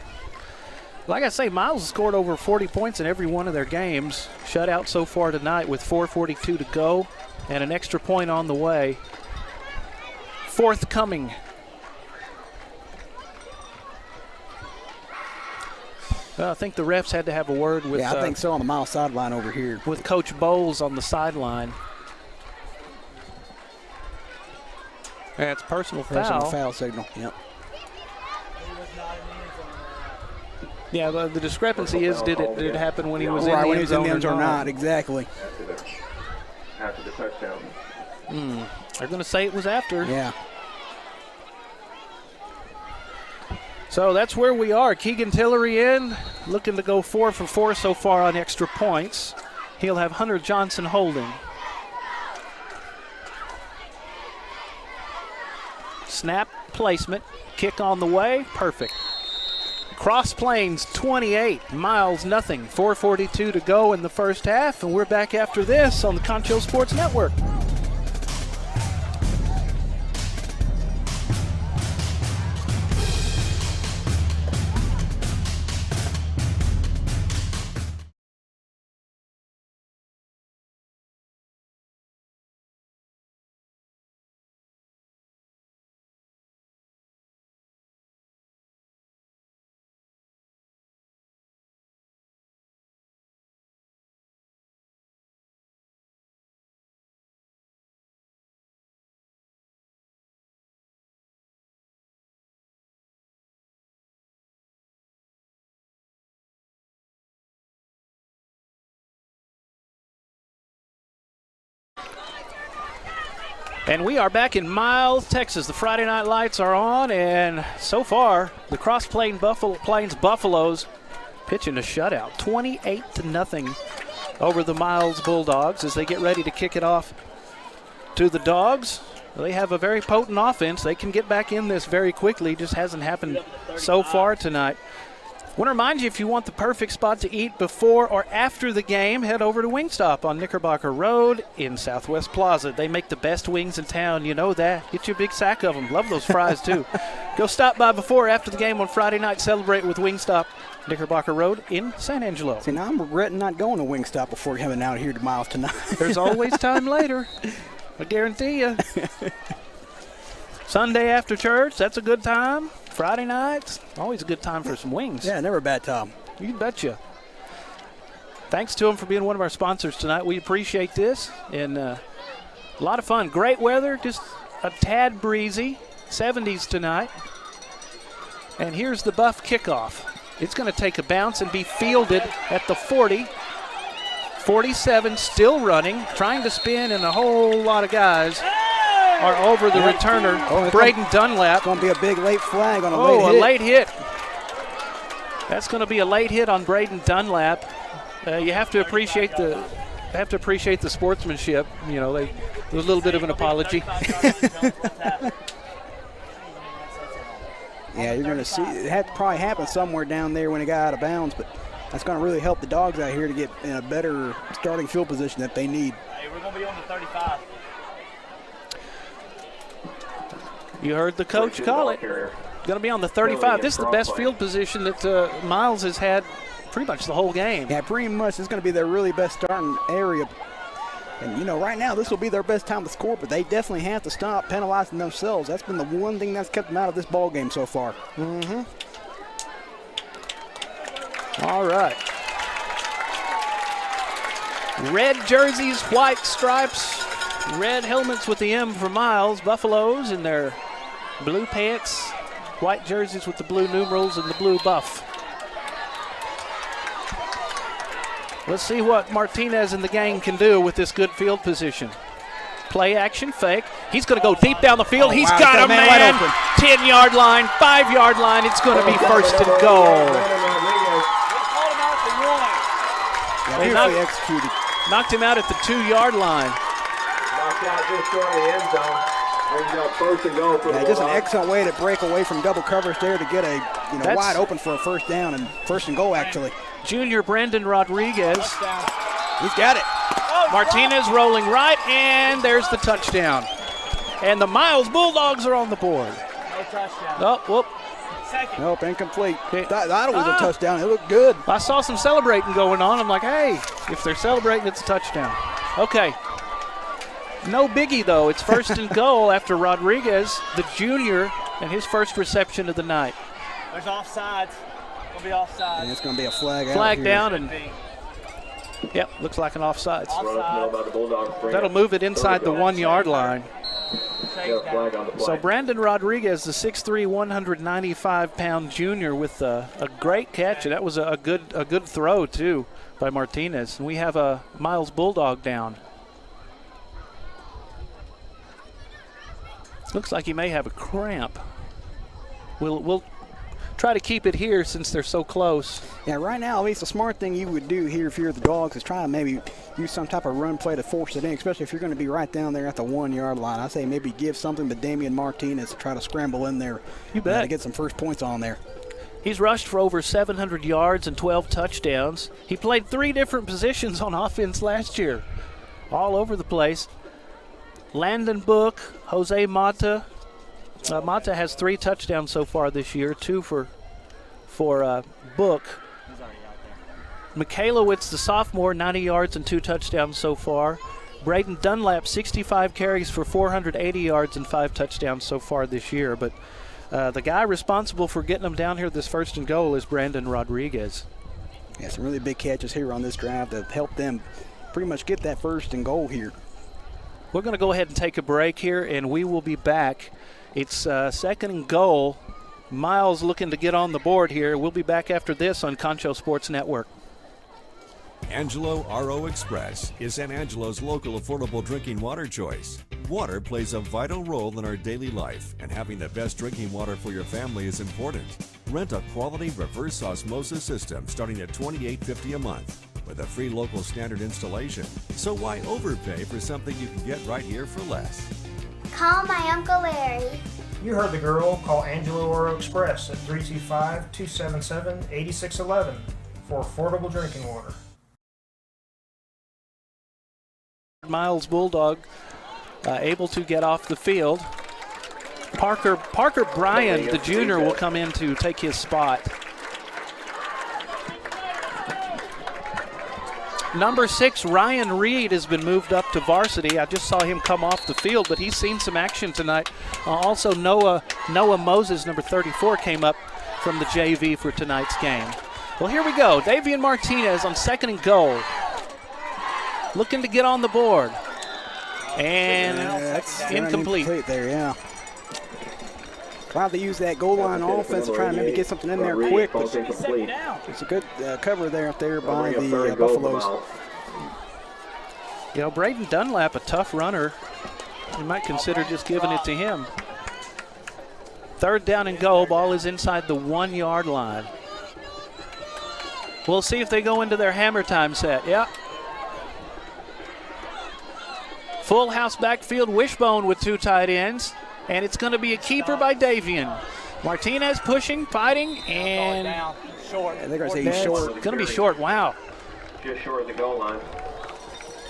Like I say, Miles has scored over 40 points in every one of their games. Shutout so far tonight with 4:42 to go and an extra point on the way. Forthcoming. I think the refs had to have a word with. Yeah, I think so on the Miles sideline over here. With Coach Bowles on the sideline. Yeah, it's personal foul. Personal foul signal, yep. Yeah, the discrepancy is did it happen when he was in the end zone or not? Exactly. After the touchdown. They're going to say it was after. Yeah. So that's where we are. Keegan Tillery in, looking to go 4 for 4 so far on extra points. He'll have Hunter Johnson holding. Snap, placement, kick on the way, perfect. Cross Plains 28, Miles nothing. 4:42 to go in the first half, and we're back after this on the Concho Sports Network. And we are back in Miles, Texas. The Friday Night Lights are on, and so far, the Cross Plains Buffaloes pitching a shutout, 28-0 over the Miles Bulldogs as they get ready to kick it off to the Dogs. They have a very potent offense. They can get back in this very quickly. Just hasn't happened so far tonight. I want to remind you, if you want the perfect spot to eat before or after the game, head over to Wingstop on Knickerbocker Road in Southwest Plaza. They make the best wings in town. You know that. Get you a big sack of them. Love those fries, too. Go stop by before or after the game on Friday night. Celebrate with Wingstop, Knickerbocker Road in San Angelo. See, now I'm regretting not going to Wingstop before coming out here to Miles tonight. There's always time later. I guarantee you. Sunday after church, that's a good time. Friday nights, always a good time for some wings. Yeah, never a bad time. You betcha. Thanks to them for being one of our sponsors tonight. We appreciate this. And a lot of fun. Great weather, just a tad breezy. 70s tonight. And here's the Buff kickoff. It's going to take a bounce and be fielded at the 40. 47 still running, trying to spin, and a whole lot of guys are over the returner, Braden Dunlap. It's going to be a big late flag on a late hit. Oh, a late hit. That's going to be a late hit on Braden Dunlap. You have to appreciate the sportsmanship. You know, there was a little bit of an apology. Yeah, you're going to see it had to probably happen somewhere down there when it got out of bounds, but that's going to really help the Dogs out here to get in a better starting field position that they need. Hey, we're going to be on the 35. You heard the coach call it. Going to be on the 35. This is the best field position that Miles has had pretty much the whole game. Yeah, pretty much. It's going to be their really best starting area. And, you know, right now this will be their best time to score, but they definitely have to stop penalizing themselves. That's been the one thing that's kept them out of this ball game so far. Mm-hmm. All right. Red jerseys, white stripes, red helmets with the M for Miles. Buffaloes in their blue pants, white jerseys with the blue numerals and the blue buff. Let's see what Martinez and the gang can do with this good field position. Play action fake. He's going to go deep down the field. He's got a man. 10-yard line, 5-yard line. It's going to be first and goal. They executed. Knocked him out at the 2-yard line. Knocked out just short of the end zone. Brings up first and goal for the just an Bulldogs. excellent way to break away from double coverage there to get a wide open for a first down and first and goal actually. Junior Brandon Rodriguez. He's got it. Martinez rolling right, and there's the touchdown. And the Miles Bulldogs are on the board. No touchdown. Oh, whoop. Second. Nope, incomplete. That was a touchdown. It looked good. I saw some celebrating going on. I'm like, hey, if they're celebrating, it's a touchdown. Okay. No biggie, though. It's first and goal after Rodriguez, the junior, and his first reception of the night. There's offsides. It'll be offsides. And it's going to be a flag out Flag here. down, and yep, looks like an offsides. Offside. That'll move it inside the 1-yard line. Flag So Brandon Rodriguez, the 6'3", 195-pound junior, with a great catch, and that was a good throw too by Martinez. And we have a Miles Bulldog down. Looks like he may have a cramp. We'll try to keep it here since they're so close. Yeah, right now, at least the smart thing you would do here if you're the Dogs is try to maybe use some type of run play to force it in, especially if you're going to be right down there at the 1-yard line. I say maybe give something to Damian Martinez to try to scramble in there. You bet. To get some first points on there. He's rushed for over 700 yards and 12 touchdowns. He played 3 different positions on offense last year, all over the place. Landon Book, Jose Mata. Mata has 3 touchdowns so far this year, 2 for Book. Michaelowitz, the sophomore, 90 yards and 2 touchdowns so far. Braden Dunlap, 65 carries for 480 yards and 5 touchdowns so far this year. But the guy responsible for getting them down here this first and goal is Brandon Rodriguez. Yeah, some really big catches here on this drive that helped them pretty much get that first and goal here. We're going to go ahead and take a break here, and we will be back. It's second and goal. Miles looking to get on the board here. We'll be back after this on Concho Sports Network. Angelo RO Express is San Angelo's local affordable drinking water choice. Water plays a vital role in our daily life, and having the best drinking water for your family is important. Rent a quality reverse osmosis system starting at $28.50 a month with a free local standard installation. So why overpay for something you can get right here for less? Call my Uncle Larry. You heard the girl. Call Angelo Oro Express at 325-277-8611 for affordable drinking water. Miles Bulldog able to get off the field. Parker Bryant, the junior, will come in to take his spot. Number 6, Ryan Reed, has been moved up to varsity. I just saw him come off the field, but he's seen some action tonight. Also, Noah Moses, number 34, came up from the JV for tonight's game. Well, here we go. Davian Martinez on 2nd and goal. Looking to get on the board. And that's incomplete. There, yeah. Glad to use that goal line offense to try and maybe get something in there quick. But it's a good cover there up there by the Buffaloes. You know, Braden Dunlap, a tough runner. You might consider just giving it to him. 3rd down and goal. Ball is inside the 1-yard line. We'll see if they go into their hammer time set. Yeah. Full house backfield, Wishbone with 2 tight ends. And it's going to be a keeper by Davian. Martinez pushing, fighting, and they're going to say he's short. It's going to be short. Wow. Just short of the goal line.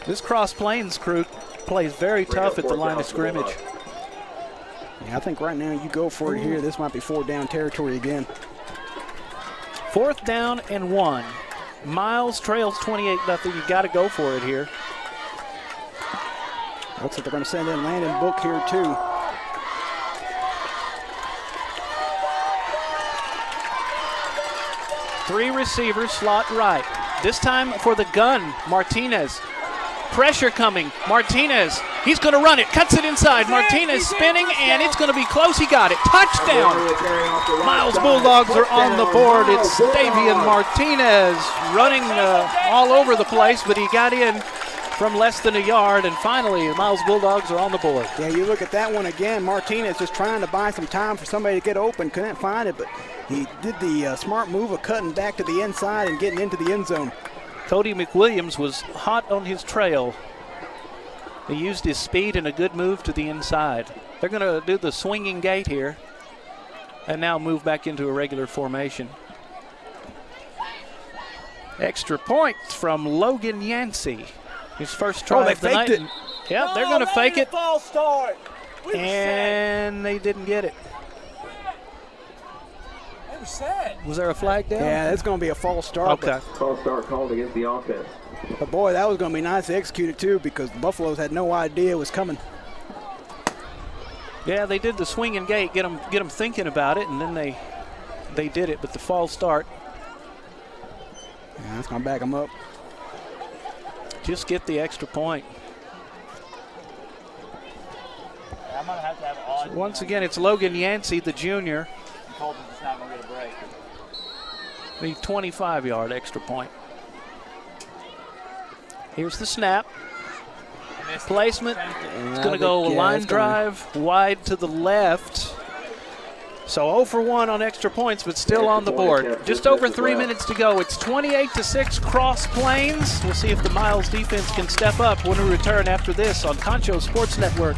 This Cross Plains crew plays very tough at the line of scrimmage. Yeah, I think right now you go for it here. This might be 4th down territory again. 4th down and 1. Miles trails 28-0. You got to go for it here. Looks like they're going to send in Landon Book here too. Three receivers, slot right. This time for the gun, Martinez. Pressure coming. Martinez, he's going to run it. Cuts it inside. Martinez spinning, and it's going to be close. He got it. Touchdown. Miles Bulldogs are on the board. It's Davian Martinez running all over the place, but he got in from less than a yard, and finally, the Miles Bulldogs are on the board. Yeah, you look at that one again. Martinez just trying to buy some time for somebody to get open. Couldn't find it, but he did the smart move of cutting back to the inside and getting into the end zone. Cody McWilliams was hot on his trail. He used his speed and a good move to the inside. They're going to do the swinging gate here and now move back into a regular formation. Extra point from Logan Yancey. His first try of the night. It. Yeah, they're going to fake it. And they didn't get it. Was there a flag down? Yeah, it's going to be a false start. Okay. False start called against the offense. But boy, that was going to be nicely executed too, because the Buffaloes had no idea it was coming. Yeah, they did the swing and gate, get them thinking about it, and then they did it. But the false start. Yeah, that's going to back them up. Just get the extra point. I'm gonna have to have odd. Once again, it's Logan Yancey, the junior. Colton's not gonna get a break. The 25-yard extra point. Here's the snap. Placement. It's going to go line drive wide to the left. So 0 for 1 on extra points, but still on the board. Just over 3 minutes to go. It's 28-6 Cross Plains. We'll see if the Miles defense can step up when we return after this on Concho Sports Network.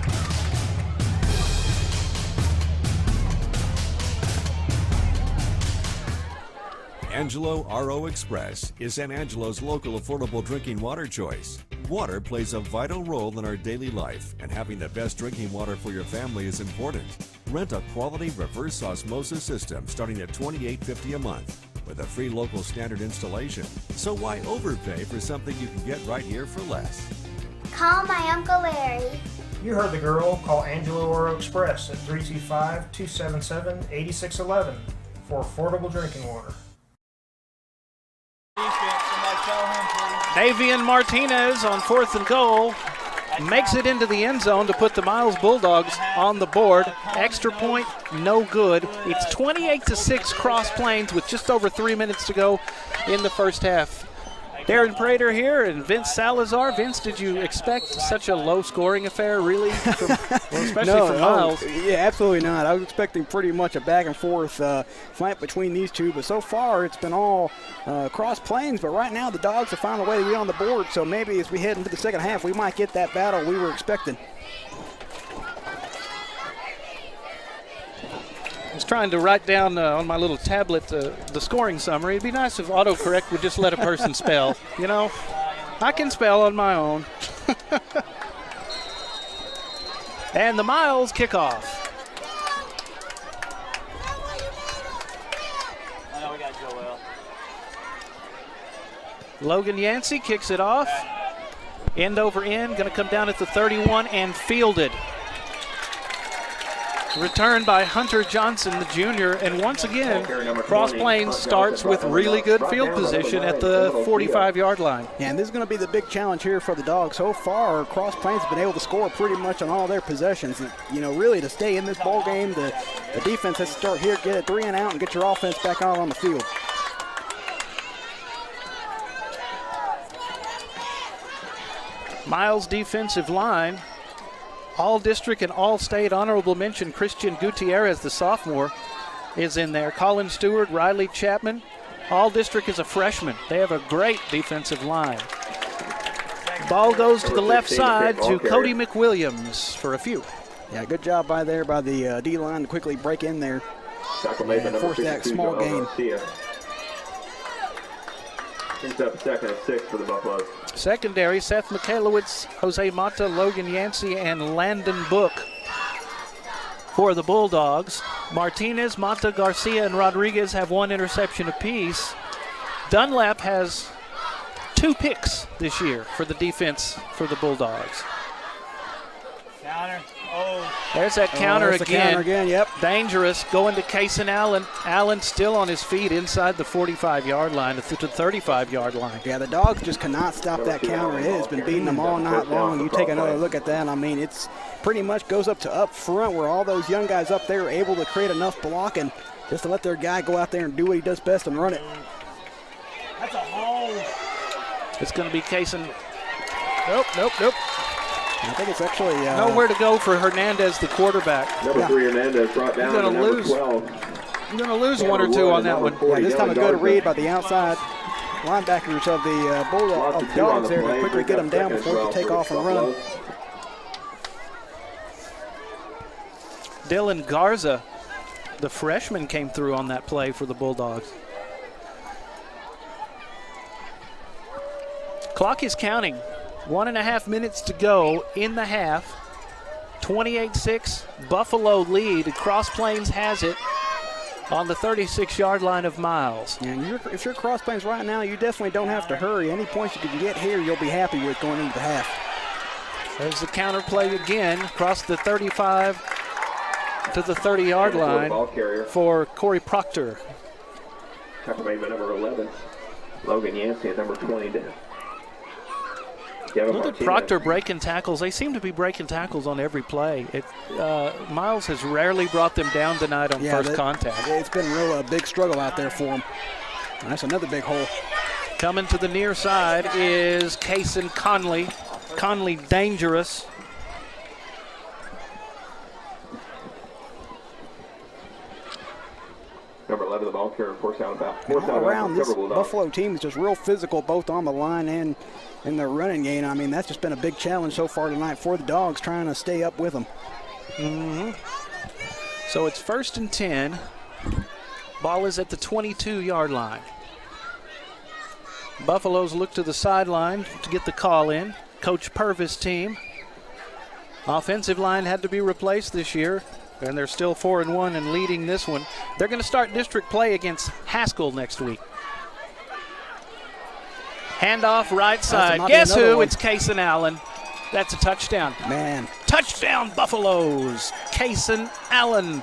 Angelo RO Express is San Angelo's local affordable drinking water choice. Water plays a vital role in our daily life, and having the best drinking water for your family is important. Rent a quality reverse osmosis system starting at $28.50 a month with a free local standard installation. So why overpay for something you can get right here for less? Call my Uncle Larry. You heard the girl. Call Angelo Oro Express at 325-277-8611 for affordable drinking water. Davian Martinez on 4th and goal makes it into the end zone to put the Miles Bulldogs on the board. Extra point, no good. It's 28-6 Cross Plains with just over 3 minutes to go in the first half. Darren Prater here and Vince Salazar. Vince, did you expect such a low-scoring affair, really, especially from Miles? Yeah, absolutely not. I was expecting pretty much a back-and-forth fight between these two, but so far it's been all Cross Plains. But right now the Dogs have found a way to be on the board, so maybe as we head into the second half, we might get that battle we were expecting. was trying to write down on my little tablet the scoring summary. It'd be nice if autocorrect would just let a person spell. You know, I can spell on my own. And the Miles kickoff. I know we got Joel. Logan Yancey kicks it off. End over end, going to come down at the 31 and fielded. Returned by Hunter Johnson, the junior, and once again, Cross Plains starts with really good field position at the 45-yard line. Yeah, and this is going to be the big challenge here for the Dogs. So far, Cross Plains has been able to score pretty much on all their possessions. And, you know, really to stay in this ball game, the defense has to start here, get a 3 and out, and get your offense back out on the field. Miles' defensive line, all-district and all-state honorable mention Christian Gutierrez, the sophomore, is in there. Colin Stewart, Riley Chapman. All-district is a freshman. They have a great defensive line. Ball goes to the left side to Cody McWilliams for a few. Yeah, good job by the D-line to quickly break in there and force that small gain. Brings up 2nd and 6 for the Buffaloes. Secondary, Seth Michalowicz, Jose Mata, Logan Yancey, and Landon Book for the Bulldogs. Martinez, Mata, Garcia, and Rodriguez have 1 interception apiece. Dunlap has 2 picks this year for the defense for the Bulldogs. Counter. Oh. There's that counter there's again. The counter again, yep. Dangerous. Going to Kaysen Allen. Allen still on his feet inside the 45-yard line to the 35-yard line. Yeah, the Dogs just cannot stop that counter. It has been beating them all night long. You take another look at that, I mean, it's pretty much goes up to up front where all those young guys up there are able to create enough blocking just to let their guy go out there and do what he does best and run it. That's a hole. It's going to be Kaysen. Nope. I think it's actually nowhere to go for Hernandez, the quarterback. Number 3 Hernandez brought down to number 12. You're going to lose 1 or 2 on that one. Yeah, this time a good read by the outside linebackers of the Bulldogs of Dogs there to quickly get them down before they take off and run. Dylan Garza, the freshman, came through on that play for the Bulldogs. Clock is counting. 1.5 minutes to go in the half. 28-6, Buffalo lead. Cross Plains has it on the 36-yard line of Miles. Yeah, and if you're Cross Plains right now, you definitely don't have to hurry. Any points you can get here, you'll be happy with going into the half. There's the counter play again, across the 35 to the 30-yard line for Corey Proctor. Tackle made by number 11, Logan Yancey at number 20. Look at Proctor breaking tackles. They seem to be breaking tackles on every play. Miles has rarely brought them down tonight on first contact. It's been a big struggle out there for him. That's another big hole. Coming to the near side is Kaysen Conley. Conley dangerous. Number 11, the ball carrier, force out about. All around, this Buffalo team is just real physical, both on the line and in their running game. I mean, that's just been a big challenge so far tonight for the Dogs, trying to stay up with them. So it's 1st and 10. Ball is at the 22-yard line. Buffaloes look to the sideline to get the call in. Coach Purvis' team. Offensive line had to be replaced this year, and they're still 4-1 and leading this one. They're going to start district play against Haskell next week. Handoff right side. Guess who? One. It's Kaysen Allen. That's a touchdown. Man. Touchdown, Buffaloes. Kaysen Allen.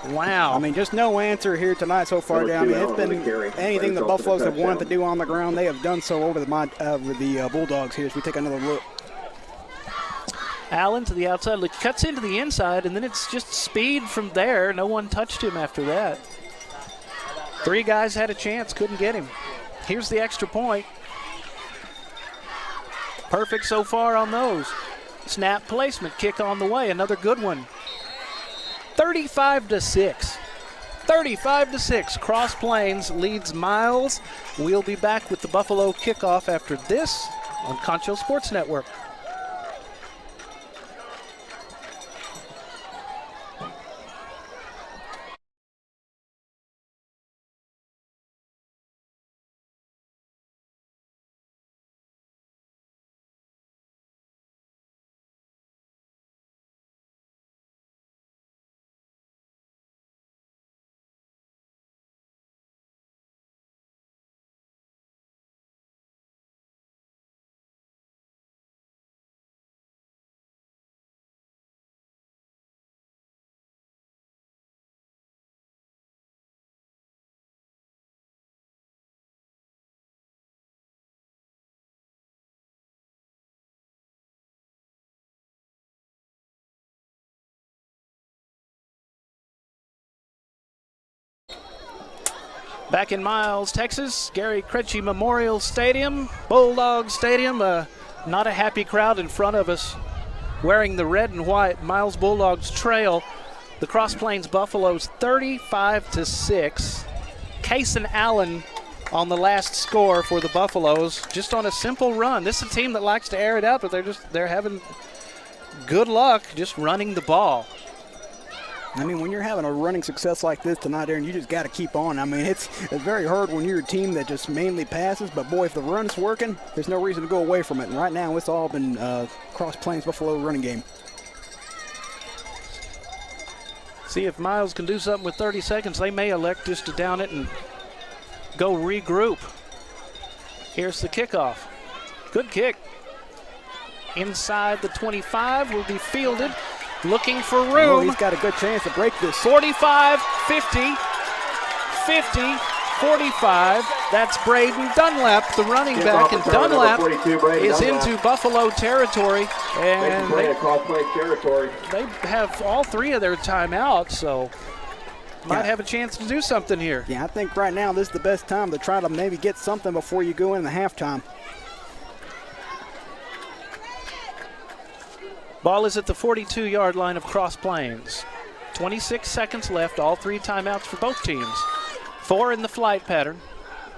Wow. I mean, just no answer here tonight so far. I mean, it's been anything the Buffaloes have wanted to do on the ground, they have done so over the Bulldogs here as we take another look. Allen to the outside, cuts into the inside, and then it's just speed from there. No one touched him after that. 3 guys had a chance, couldn't get him. Here's the extra point. Perfect so far on those. Snap placement, kick on the way, another good one. 35-6. 35-6. Cross Plains leads Miles. We'll be back with the Buffalo kickoff after this on Concho Sports Network. Back in Miles, Texas, Gary Cretchy Memorial Stadium, Bulldogs Stadium. Not a happy crowd in front of us wearing the red and white. Miles Bulldogs trail the Cross Plains Buffaloes 35-6. Kaysen Allen on the last score for the Buffaloes, just on a simple run. This is a team that likes to air it out, but they're having good luck just running the ball. I mean, when you're having a running success like this tonight, Aaron, you just got to keep on. I mean, it's very hard when you're a team that just mainly passes, but boy, if the run's working, there's no reason to go away from it. And right now, it's all been Cross Plains Buffalo running game. See if Miles can do something with 30 seconds. They may elect just to down it and go regroup. Here's the kickoff. Good kick. Inside the 25 will be fielded. Looking for room. Oh, he's got a good chance to break this. 45, 50, 50, 45. That's Braden Dunlap, the running back, and Dunlap is into Buffalo territory. And they have all three of their timeouts, so might have a chance to do something here. Yeah, I think right now this is the best time to try to maybe get something before you go in the halftime. Ball is at the 42-yard line of Cross Plains. 26 seconds left, all three timeouts for both teams. 4 in the flight pattern.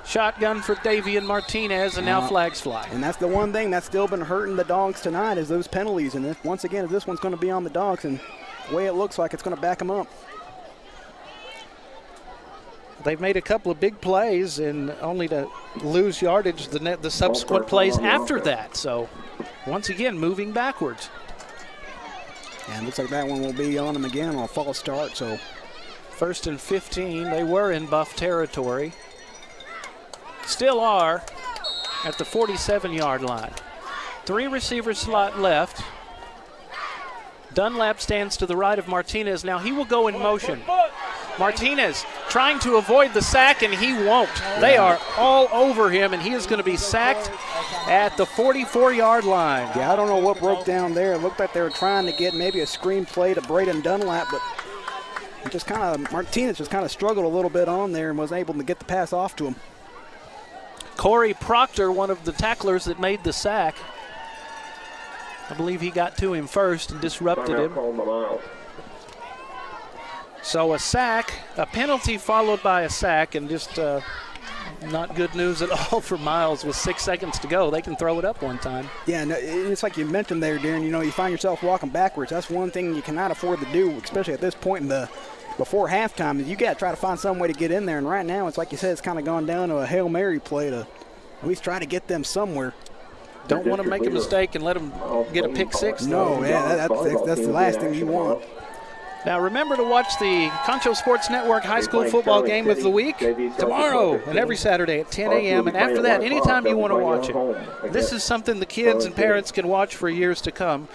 Shotgun for Davian Martinez, and now flags fly. And that's the one thing that's still been hurting the Dogs tonight is those penalties. And once again, this one's going to be on the Dogs, and the way it looks like it's going to back them up. They've made a couple of big plays, and only to lose yardage the subsequent plays after that. So, once again, moving backwards. And it looks like that one will be on them again on a false start. So, 1st and 15. They were in Buff territory. Still are at the 47-yard line. 3 receiver slot left. Dunlap stands to the right of Martinez. Now he will go in motion. Martinez trying to avoid the sack, and he won't. They are all over him, and he is going to be sacked at the 44-yard line. Yeah, I don't know what broke down there. It looked like they were trying to get maybe a screen play to Braden Dunlap, but Martinez just kind of struggled a little bit on there and was able to get the pass off to him. Corey Proctor, one of the tacklers that made the sack. I believe he got to him first and disrupted him. So a sack, a penalty followed by a sack, and just not good news at all for Miles with 6 seconds to go. They can throw it up one time. Yeah, and it's like you mentioned there, Darren, you find yourself walking backwards. That's one thing you cannot afford to do, especially at this point before halftime, is you got to try to find some way to get in there. And right now, it's like you said, it's kind of gone down to a Hail Mary play to at least try to get them somewhere. Don't want to make a mistake and let them get a pick six. No, yeah, that's the last thing you want. Now remember to watch the Concho Sports Network high school football game of the week tomorrow and every Saturday at 10 a.m. And after that, anytime you want to watch it. This is something the kids and parents can watch for years to come.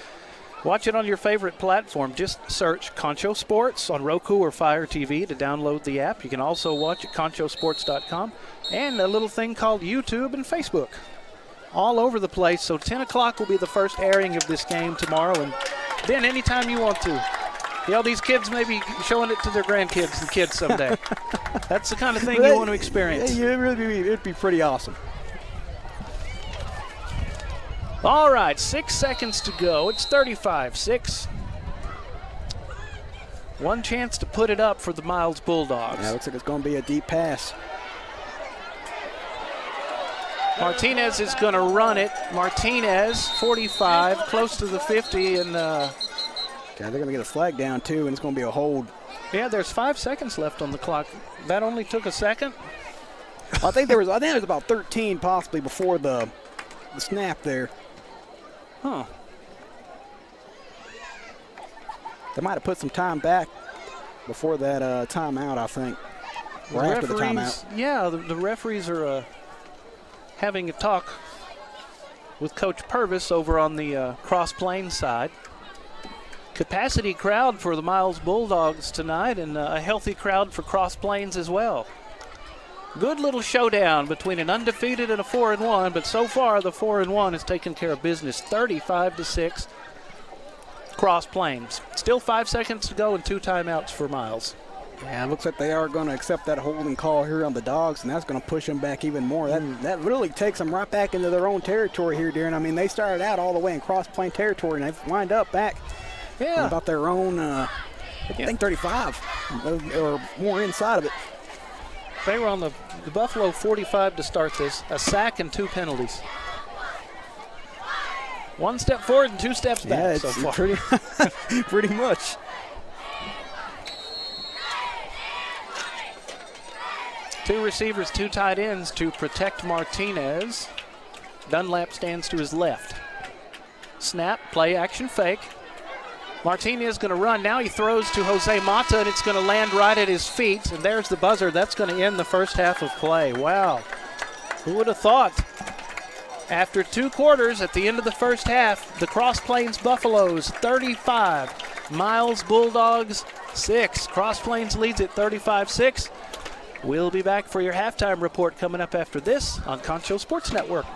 Watch it on your favorite platform. Just search Concho Sports on Roku or Fire TV to download the app. You can also watch at conchosports.com and a little thing called YouTube and Facebook. All over the place. So 10 o'clock will be the first airing of this game tomorrow, and then anytime you want to. These kids may be showing it to their grandkids and kids someday. That's the kind of thing you want to experience. Yeah, it'd be pretty awesome. All right, 6 seconds to go. It's 35-6. One chance to put it up for the Miles Bulldogs. Yeah, looks like it's going to be a deep pass. Martinez is going to run it. Martinez, 45, close to the 50, and they're going to get a flag down, too, and it's going to be a hold. Yeah, there's 5 seconds left on the clock. That only took a second? I think there was about 13 possibly before the snap there. Huh. They might have put some time back before that timeout, I think. Or after the timeout. Yeah, the referees are having a talk with Coach Purvis over on the Cross Plains side. Capacity crowd for the Miles Bulldogs tonight, and a healthy crowd for Cross Plains as well. Good little showdown between an undefeated and a 4-1, but so far the 4-1 has taken care of business. 35-6, Cross Plains. Still 5 seconds to go and 2 timeouts for Miles. Yeah, it looks like they are going to accept that holding call here on the Dogs, and that's going to push them back even more. That really takes them right back into their own territory here, Darren. I mean, they started out all the way in cross-plain territory, and they've wind up back about their own, I think 35 or more inside of it. They were on the Buffalo 45 to start this, a sack and 2 penalties. 1 step forward and 2 steps back so far. Pretty much. Two receivers, 2 tight ends to protect Martinez. Dunlap stands to his left. Snap, play, action, fake. Martinez going to run. Now he throws to Jose Mata, and it's going to land right at his feet. And there's the buzzer. That's going to end the first half of play. Wow. Who would have thought? After 2 quarters, at the end of the first half, the Cross Plains Buffaloes 35, Miles Bulldogs 6. Cross Plains leads at 35-6. We'll be back for your halftime report coming up after this on Concho Sports Network.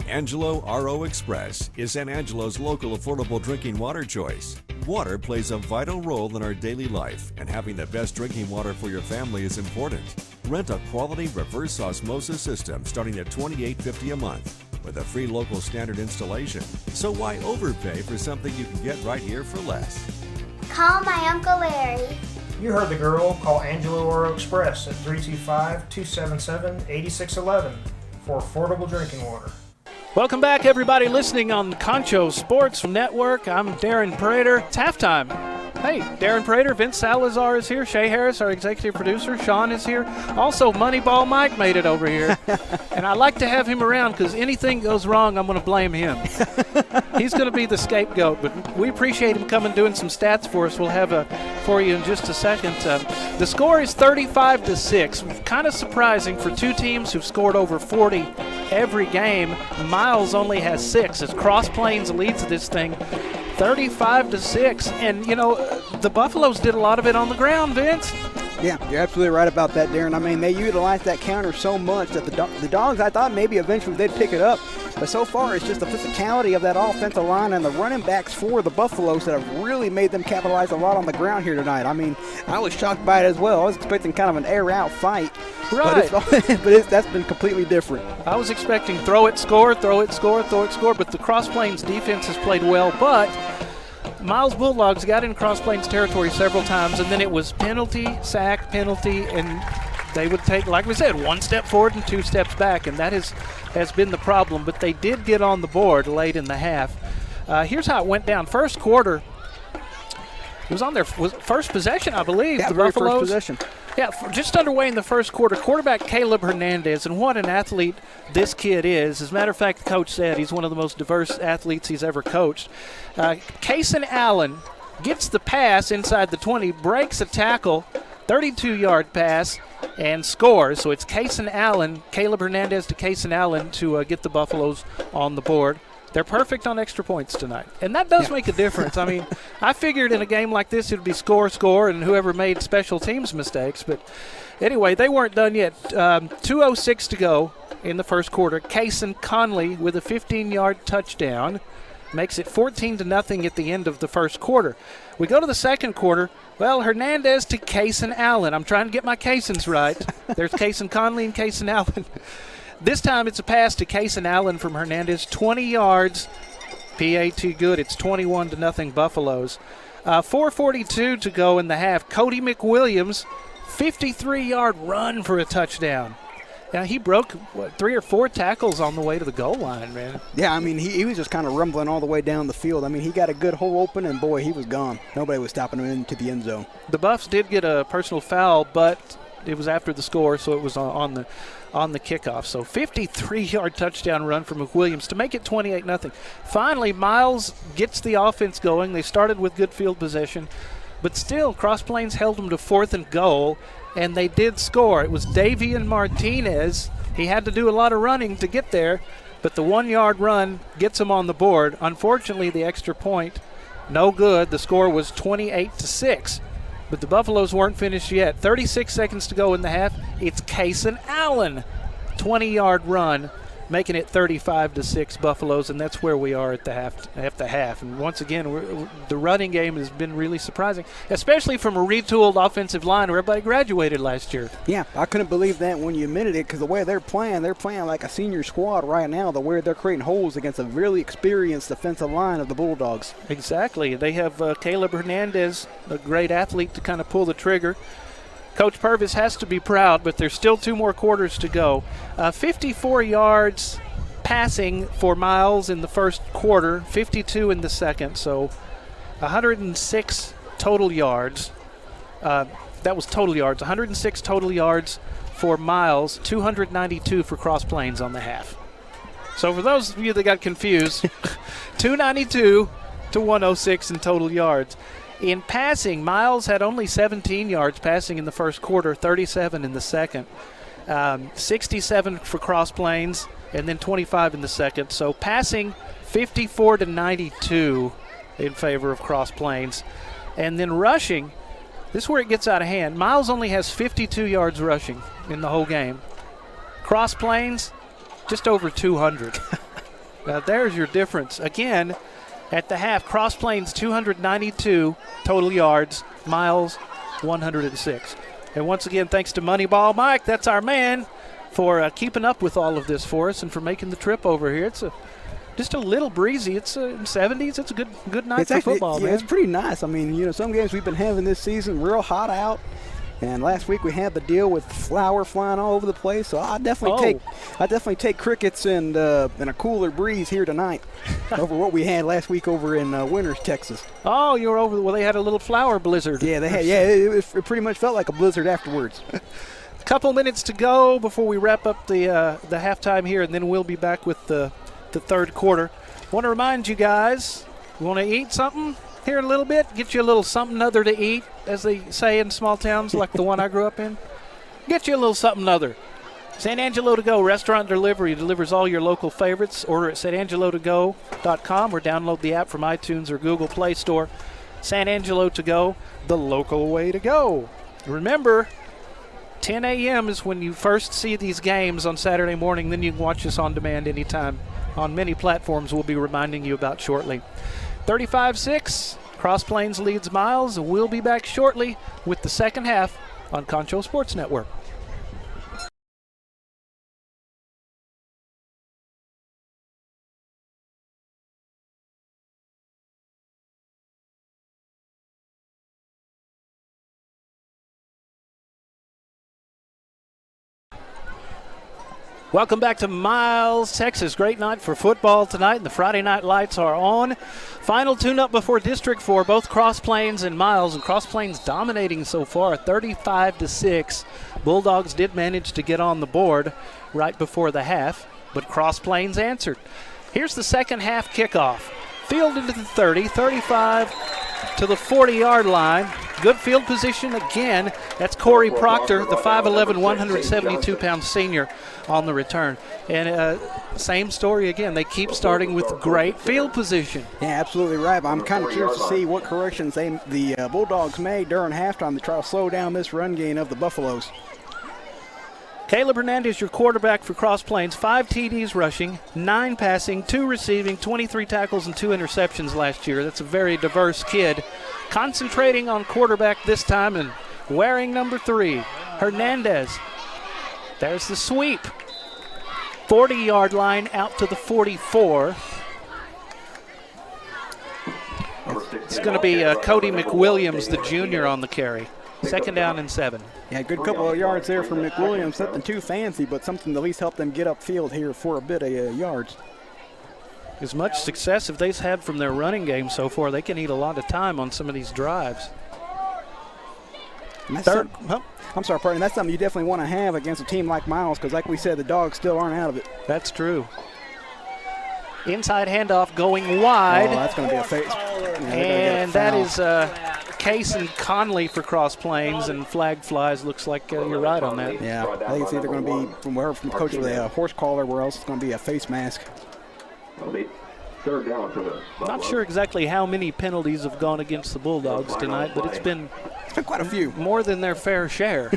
Angelo RO Express is San Angelo's local affordable drinking water choice. Water plays a vital role in our daily life, and having the best drinking water for your family is important. Rent a quality reverse osmosis system starting at $28.50 a month with a free local standard installation. So why overpay for something you can get right here for less? Call my Uncle Larry. You heard the girl. Call Angelo Oro Express at 325-277-8611 for affordable drinking water. Welcome back, everybody listening on the Concho Sports Network. I'm Darren Prater. It's halftime. Hey, Darren Prater, Vince Salazar is here, Shay Harris, our executive producer, Sean is here. Also, Moneyball Mike made it over here. And I like to have him around because anything goes wrong, I'm going to blame him. He's going to be the scapegoat, but we appreciate him coming doing some stats for us. We'll have for you in just a second. The score is 35-6. Kind of surprising for 2 teams who've scored over 40 every game. Miles only has 6 as Cross Plains leads this thing 35-6. And, you know, the Buffaloes did a lot of it on the ground, Vince. Yeah, you're absolutely right about that, Darren. I mean, they utilized that counter so much that the Dogs, I thought maybe eventually they'd pick it up. But so far, it's just the physicality of that offensive line and the running backs for the Buffaloes that have really made them capitalize a lot on the ground here tonight. I mean, I was shocked by it as well. I was expecting kind of an air-out fight. Right. But that's been completely different. I was expecting throw it, score, throw it, score, throw it, score. But the Cross Plains defense has played well. But Miles Bulldogs got in Cross Plains territory several times, and then it was penalty, sack, penalty, and they would take, like we said, 1 step forward and 2 steps back, and that has been the problem. But they did get on the board late in the half. Here's how it went down. First quarter, it was on their first possession, I believe. Yeah, the very Buffaloes. first possession. Yeah, just underway in the first quarter. Quarterback Caleb Hernandez, and what an athlete this kid is. As a matter of fact, the coach said he's one of the most diverse athletes he's ever coached. Kaysen Allen gets the pass inside the 20, breaks a tackle, 32-yard pass, and scores. So it's Kaysen Allen, Caleb Hernandez to Kaysen Allen to get the Buffaloes on the board. They're perfect on extra points tonight, and that does make a difference. I mean, I figured in a game like this it would be score, and whoever made special teams mistakes. But anyway, they weren't done yet. 2:06 to go in the first quarter. Kaysen Conley with a 15-yard touchdown makes it 14-0 at the end of the first quarter. We go to the second quarter. Well, Hernandez to Kaysen Allen. I'm trying to get my Kaysens right. There's Kaysen Conley and Kaysen Allen. This time it's a pass to Kaysen Allen from Hernandez, 20 yards, PAT good. It's 21-0 Buffaloes. 4:42 to go in the half. Cody McWilliams, 53-yard run for a touchdown. Now, he broke, 3 or 4 tackles on the way to the goal line, man. Yeah, I mean, he was just kind of rumbling all the way down the field. I mean, he got a good hole open, and, boy, he was gone. Nobody was stopping him into the end zone. The Buffs did get a personal foul, but it was after the score, so it was on the kickoff. So 53-yard touchdown run for McWilliams to make it 28-0. Finally, Miles gets the offense going. They started with good field possession, but still Cross Plains held them to 4th and goal, and they did score. It was Davian Martinez. He had to do a lot of running to get there, but the 1-yard run gets him on the board. Unfortunately, the extra point, no good. The score was 28-6. But the Buffaloes weren't finished yet. 36 seconds to go in the half. It's Kaysen Allen, 20-yard run making it 35-6 Buffaloes, and that's where we are at the half. And once again, the running game has been really surprising, especially from a retooled offensive line where everybody graduated last year. Yeah, I couldn't believe that when you admitted it, because the way they're playing like a senior squad right now, the way they're creating holes against a really experienced defensive line of the Bulldogs. Exactly. They have Caleb Hernandez, a great athlete, to kind of pull the trigger. Coach Purvis has to be proud, but there's still 2 more quarters to go. 54 yards passing for Miles in the first quarter, 52 in the second, so 106 total yards. That was total yards. 106 total yards for Miles, 292 for Cross Plains on the half. So for those of you that got confused, 292 to 106 in total yards. In passing, Miles had only 17 yards passing in the first quarter, 37 in the second, 67 for Cross Plains, and then 25 in the second. So passing 54 to 92 in favor of Cross Plains. And then rushing, this is where it gets out of hand. Miles only has 52 yards rushing in the whole game. Cross Plains, just over 200. Now there's your difference. Again, at the half, Cross Plains 292 total yards, Miles 106. And once again, thanks to Moneyball Mike, that's our man, for keeping up with all of this for us and for making the trip over here. It's just a little breezy. It's 70s. It's a good night for football, man. It's pretty nice. I mean, some games we've been having this season, real hot out. And last week we had the deal with flour flying all over the place, so I definitely take crickets and a cooler breeze here tonight over what we had last week over in Winters, Texas. Oh, you were over. Well, they had a little flour blizzard. Yeah, they had. Yeah, it pretty much felt like a blizzard afterwards. A couple minutes to go before we wrap up the halftime here, and then we'll be back with the third quarter. Want to remind you guys, you want to eat something here in a little bit? Get you a little something other to eat, as they say in small towns like the one I grew up in. Get you a little something other. San Angelo To Go Restaurant Delivery delivers all your local favorites. Order at sanangelotogo.com or download the app from iTunes or Google Play Store. San Angelo To Go, the local way to go. Remember, 10 a.m. is when you first see these games on Saturday morning. Then you can watch us on demand anytime on many platforms we'll be reminding you about shortly. 35-6, Cross Plains leads Miles, and we'll be back shortly with the second half on Concho Sports Network. Welcome back to Miles, Texas. Great night for football tonight, and the Friday night lights are on. Final tune-up before District 4, both Cross Plains and Miles, and Cross Plains dominating so far, 35-6. Bulldogs did manage to get on the board right before the half, but Cross Plains answered. Here's the second half kickoff. Field into the 30, 35 to the 40-yard line. Good field position again. That's Corey Proctor, the 5'11", 172-pound senior on the return. And same story again. They keep starting with great field position. Yeah, absolutely right. But I'm kind of curious to see what corrections the Bulldogs made during halftime to try to slow down this run game of the Buffaloes. Caleb Hernandez, your quarterback for Cross Plains, 5 TDs rushing, 9 passing, 2 receiving, 23 tackles, and 2 interceptions last year. That's a very diverse kid. Concentrating on quarterback this time and wearing number 3, Hernandez. There's the sweep. 40-yard line out to the 44. It's going to be Cody McWilliams, the junior, on the carry. Second down and 7. Yeah, good couple of yards there from McWilliams. Nothing too fancy, but something to at least help them get upfield here for a bit of yards. As much success as they've had from their running game so far, they can eat a lot of time on some of these drives. I'm sorry, partner. That's something you definitely want to have against a team like Miles, because like we said, the Dogs still aren't out of it. That's true. Inside handoff going wide. Oh, that's going to be a face. And that is Cason Conley for Cross Plains, and flag flies. Looks like you're right on that. Yeah, I think it's either going to be from coach with a horse collar, or else it's going to be a face mask. Third down for the Not sure exactly how many penalties have gone against the Bulldogs tonight, but it's been quite a few. More than their fair share.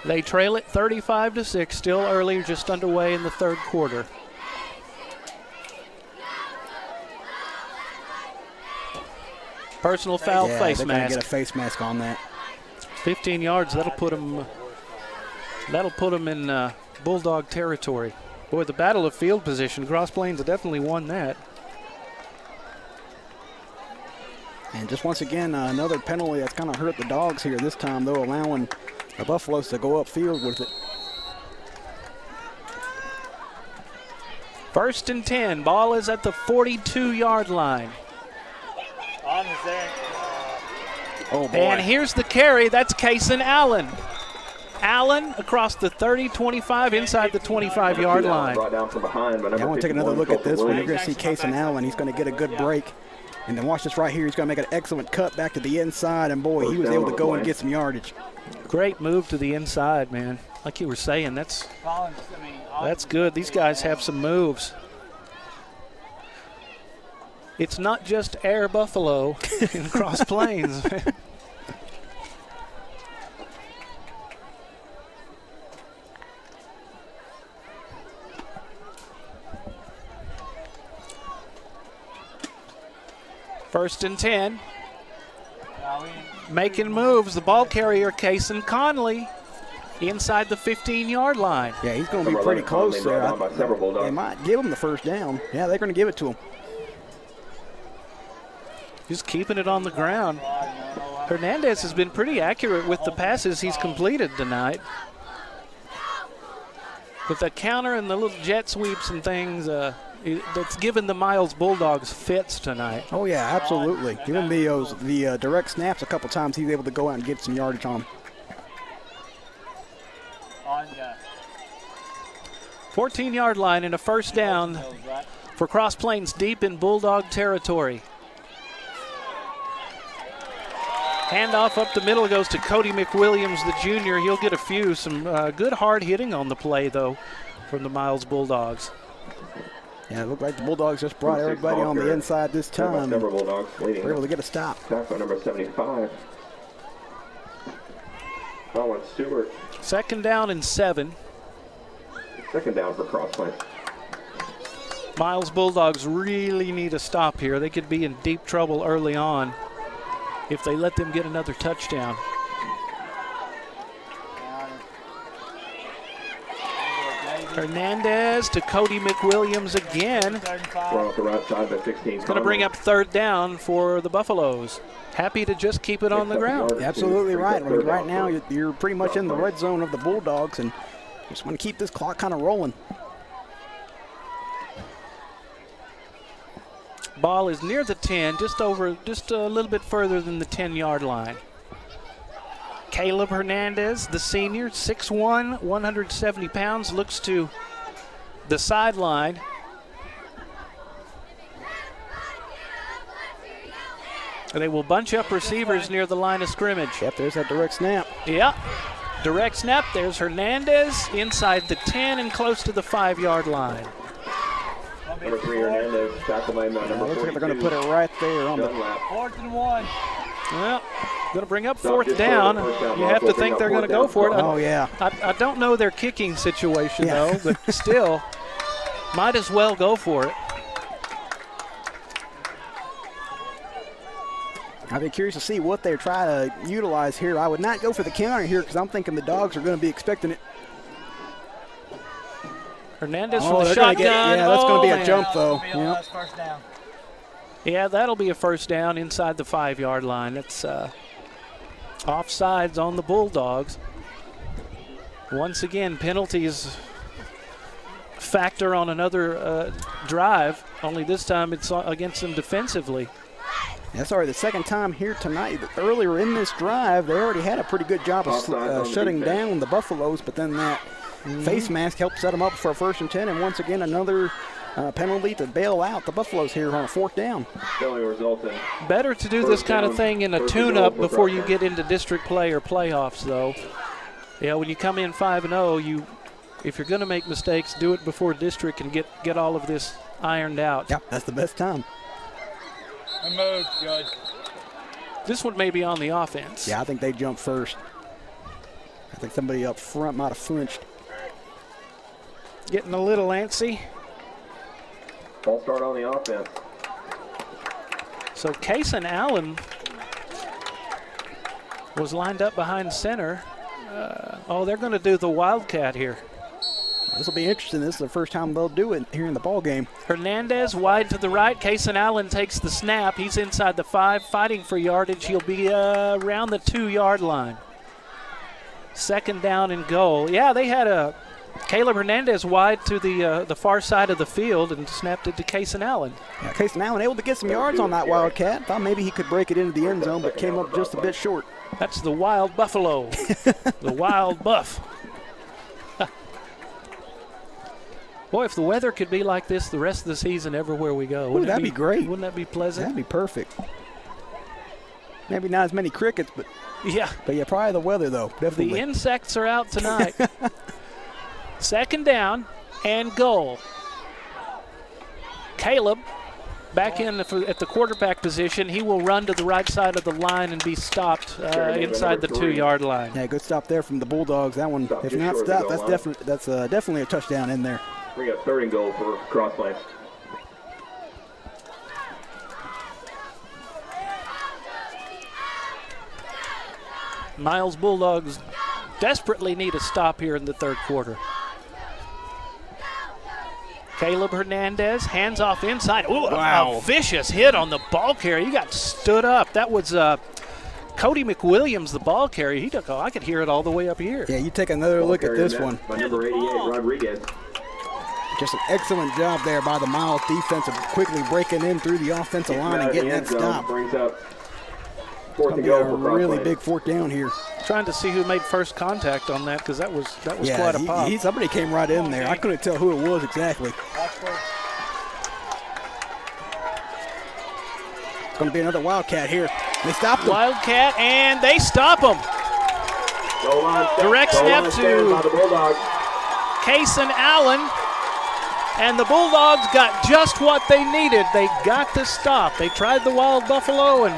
They trail it 35-6, still early, just underway in the third quarter. Personal foul, face they're gonna mask. get a face mask on that. 15 yards, that'll put them in Bulldog territory. Boy, the battle of field position, Cross Plains definitely won that. And just once again, another penalty that's kind of hurt the Dogs here this time, though, allowing the Buffaloes to go upfield with it. 1st and 10, ball is at the 42-yard line. On is there. Oh, boy. And here's the carry, that's Kaysen Allen. Allen across the 30-25 inside the 25-yard line. Brought down from behind, but I want to take another look at this one. You're going to see Kaysen Allen. He's going to get a good break. And then watch this right here. He's going to make an excellent cut back to the inside. And, boy, he was able to go and get some yardage. Great move to the inside, man. Like you were saying, that's good. These guys have some moves. It's not just Air Buffalo in Cross Plains. First and 10. Making moves. The ball carrier, Kaysen Conley, inside the 15-yard line. Yeah, he's going to be pretty close there. They might give him the first down. Yeah, they're going to give it to him. Just keeping it on the ground. Hernandez has been pretty accurate with the passes he's completed tonight. With the counter and the little jet sweeps and things, that's given the Miles Bulldogs fits tonight. Oh, yeah, absolutely. Giving the direct snaps a couple times, he's able to go out and get some yardage on him. 14-yard line and a first down for Cross Plains deep in Bulldog territory. Handoff up the middle goes to Cody McWilliams, the junior. He'll get a few. Some good hard hitting on the play, though, from the Miles Bulldogs. Yeah, it looked like the Bulldogs just brought everybody on the inside this time. We're able to get a stop. Tackle number 75. Colin Stewart. 2nd down and 7. 2nd down for Cross Plains. Miles Bulldogs really need a stop here. They could be in deep trouble early on if they let them get another touchdown. Hernandez to Cody McWilliams again. Off the right side by 16. It's going to bring up 3rd down for the Buffaloes. Happy to just keep it on the ground. Absolutely right. I mean, right now, you're pretty much in the red zone of the Bulldogs, and just want to keep this clock kind of rolling. Ball is near the 10, just a little bit further than the 10-yard line. Caleb Hernandez, the senior, 6'1", 170 pounds, looks to the sideline. They will bunch up receivers near the line of scrimmage. Yep, there's that direct snap. Yeah, direct snap. There's Hernandez inside the 10 and close to the 5-yard line. Number 3, Hernandez, tackle by number 42. Looks like they're going to put it right there on Dunlap. 4th and 1. Well, going to bring up 4th down. You have to think they're going to go for it. Oh, yeah. I don't know their kicking situation, Yeah. though, but still, might as well go for it. I'd be curious to see what they try to utilize here. I would not go for the counter here because I'm thinking the Dogs are going to be expecting it. Hernandez from the they're shotgun. that's going to be a man. jump, though. Be on Yep. last first down. Yeah, that'll be a first down inside the 5-yard line. It's offsides on the Bulldogs. Once again, penalties factor on another drive, only this time it's against them defensively. Yeah, sorry, the second time here tonight. Earlier in this drive, they already had a pretty good job of shutting down the Buffaloes, but then that face mask helped set them up for a 1st and 10, and once again another penalty to bail out the Buffaloes here on a 4th down. Better to do this kind of thing in a tune-up before you get into district play or playoffs, though. Yeah, when you come in 5-0, if you're going to make mistakes, do it before district and get all of this ironed out. Yep, that's the best time. Move, good. This one may be on the offense. Yeah, I think they jump first. I think somebody up front might have flinched. Getting a little antsy. False start on the offense. So Kason Allen was lined up behind center. They're going to do the Wildcat here. This will be interesting. This is the first time they'll do it here in the ball game. Hernandez wide to the right. Kason Allen takes the snap. He's inside the 5, fighting for yardage. He'll be around the 2-yard line. Second down and goal. Yeah, they had Caleb Hernandez wide to the far side of the field and snapped it to Kason Allen. Yeah, Kason Allen able to get some yards on that Wildcat. Thought maybe he could break it into the end zone, but came up just a bit short. That's the Wild Buffalo. The Wild Buff. Boy, if the weather could be like this the rest of the season everywhere we go. Ooh, that'd be great. Wouldn't that be pleasant? That'd be perfect. Maybe not as many crickets, but yeah, probably the weather, though. Definitely. The insects are out tonight. Second down and goal. Caleb back in at the quarterback position. He will run to the right side of the line and be stopped inside the 2-yard line. Yeah, good stop there from the Bulldogs. That one, if not stopped, that's definitely a touchdown in there. We got 3rd and goal for Crossline. Miles Bulldogs desperately need a stop here in the 3rd quarter. Caleb Hernandez, hands off inside. Ooh, wow. A vicious hit on the ball carrier. He got stood up. That was Cody McWilliams, the ball carrier. I could hear it all the way up here. Yeah, you take another look at this one. By number 88, Rodriguez. Just an excellent job there by the Miles defense of quickly breaking in through the offensive line and getting that stop. Brings up it's going to be a really big 4th down here. Trying to see who made first contact on that, because that was quite a pop. Somebody came right in there. I couldn't tell who it was exactly. It's going to be another Wildcat here. They stopped him. Wildcat, and they stop him. Direct snap to Kason Allen. And the Bulldogs got just what they needed. They got the stop. They tried the Wild Buffalo, and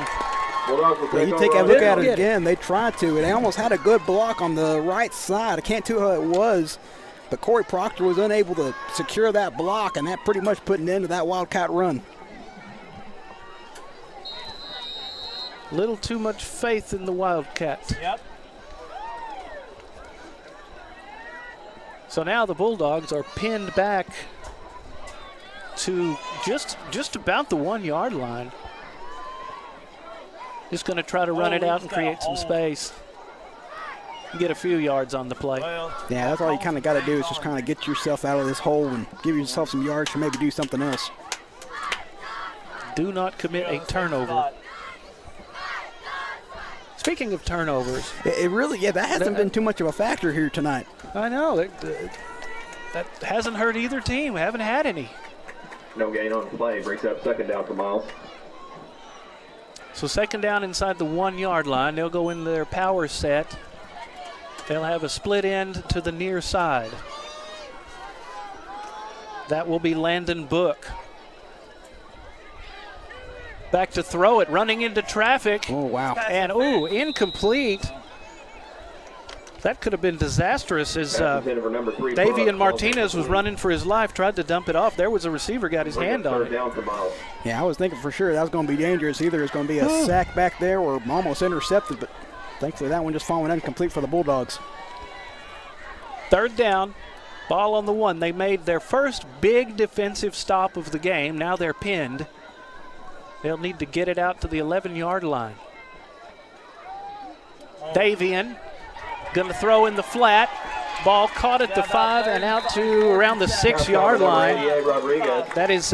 you take a look at it again. They tried to. They almost had a good block on the right side. I can't tell who it was, but Corey Proctor was unable to secure that block, and that pretty much put an end to that Wildcat run. Little too much faith in the Wildcat. Yep. So now the Bulldogs are pinned back to just about the 1-yard line. Just going to try to run it out and create some space. Get a few yards on the play. Yeah, that's all you kind of got to do is just kind of get yourself out of this hole and give yourself some yards or maybe do something else. Do not commit a turnover. Speaking of turnovers. It really, that hasn't been too much of a factor here tonight. I know. That hasn't hurt either team. We haven't had any. No gain on play. Breaks up 2nd down for Miles. So 2nd down inside the 1-yard line. They'll go into their power set. They'll have a split end to the near side. That will be Landon Book. Back to throw it, running into traffic. Oh, wow. And, incomplete. That could have been disastrous as Davian Martinez was running for his life, tried to dump it off. There was a receiver, got his hand on it. Yeah, I was thinking for sure that was going to be dangerous. Either it's going to be a sack back there or almost intercepted, but thankfully that one just falling incomplete for the Bulldogs. 3rd down, ball on the 1. They made their first big defensive stop of the game. Now they're pinned. They'll need to get it out to the 11-yard line. Davian going to throw in the flat. Ball caught at the 5 and out to around the 6-yard line. That is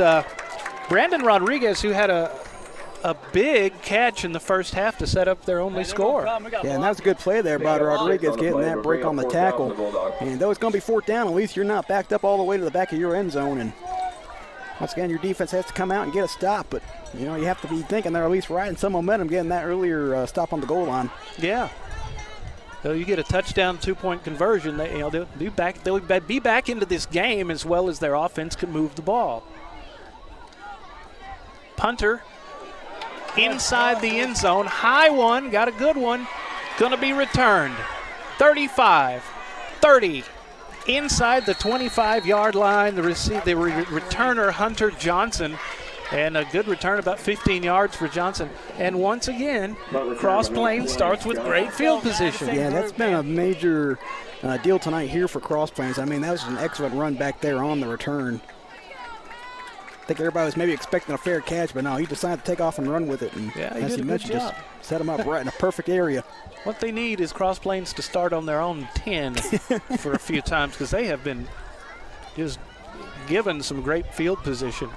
Brandon Rodriguez, who had a big catch in the first half to set up their only score. Yeah, and that was a good play there by Rodriguez, getting that break on the tackle. And though it's going to be 4th down, at least you're not backed up all the way to the back of your end zone. And once again, your defense has to come out and get a stop. But, you have to be thinking they're at least riding some momentum getting that earlier stop on the goal line. Yeah. So you get a touchdown, 2-point conversion. They'll be back into this game as well as their offense can move the ball. Punter inside the end zone. High one, got a good one. Going to be returned. 35, 30. Inside the 25-yard line, the returner, Hunter Johnson, and a good return, about 15 yards for Johnson. And once again, Cross Plains starts with great field position. Yeah, that's been a major deal tonight here for Cross Plains. I mean, that was an excellent run back there on the return. I think everybody was maybe expecting a fair catch, but no, he decided to take off and run with it. And yeah, as you mentioned, just set him up right in a perfect area. What they need is Cross Plains to start on their own 10 for a few times, because they have been just given some great field position.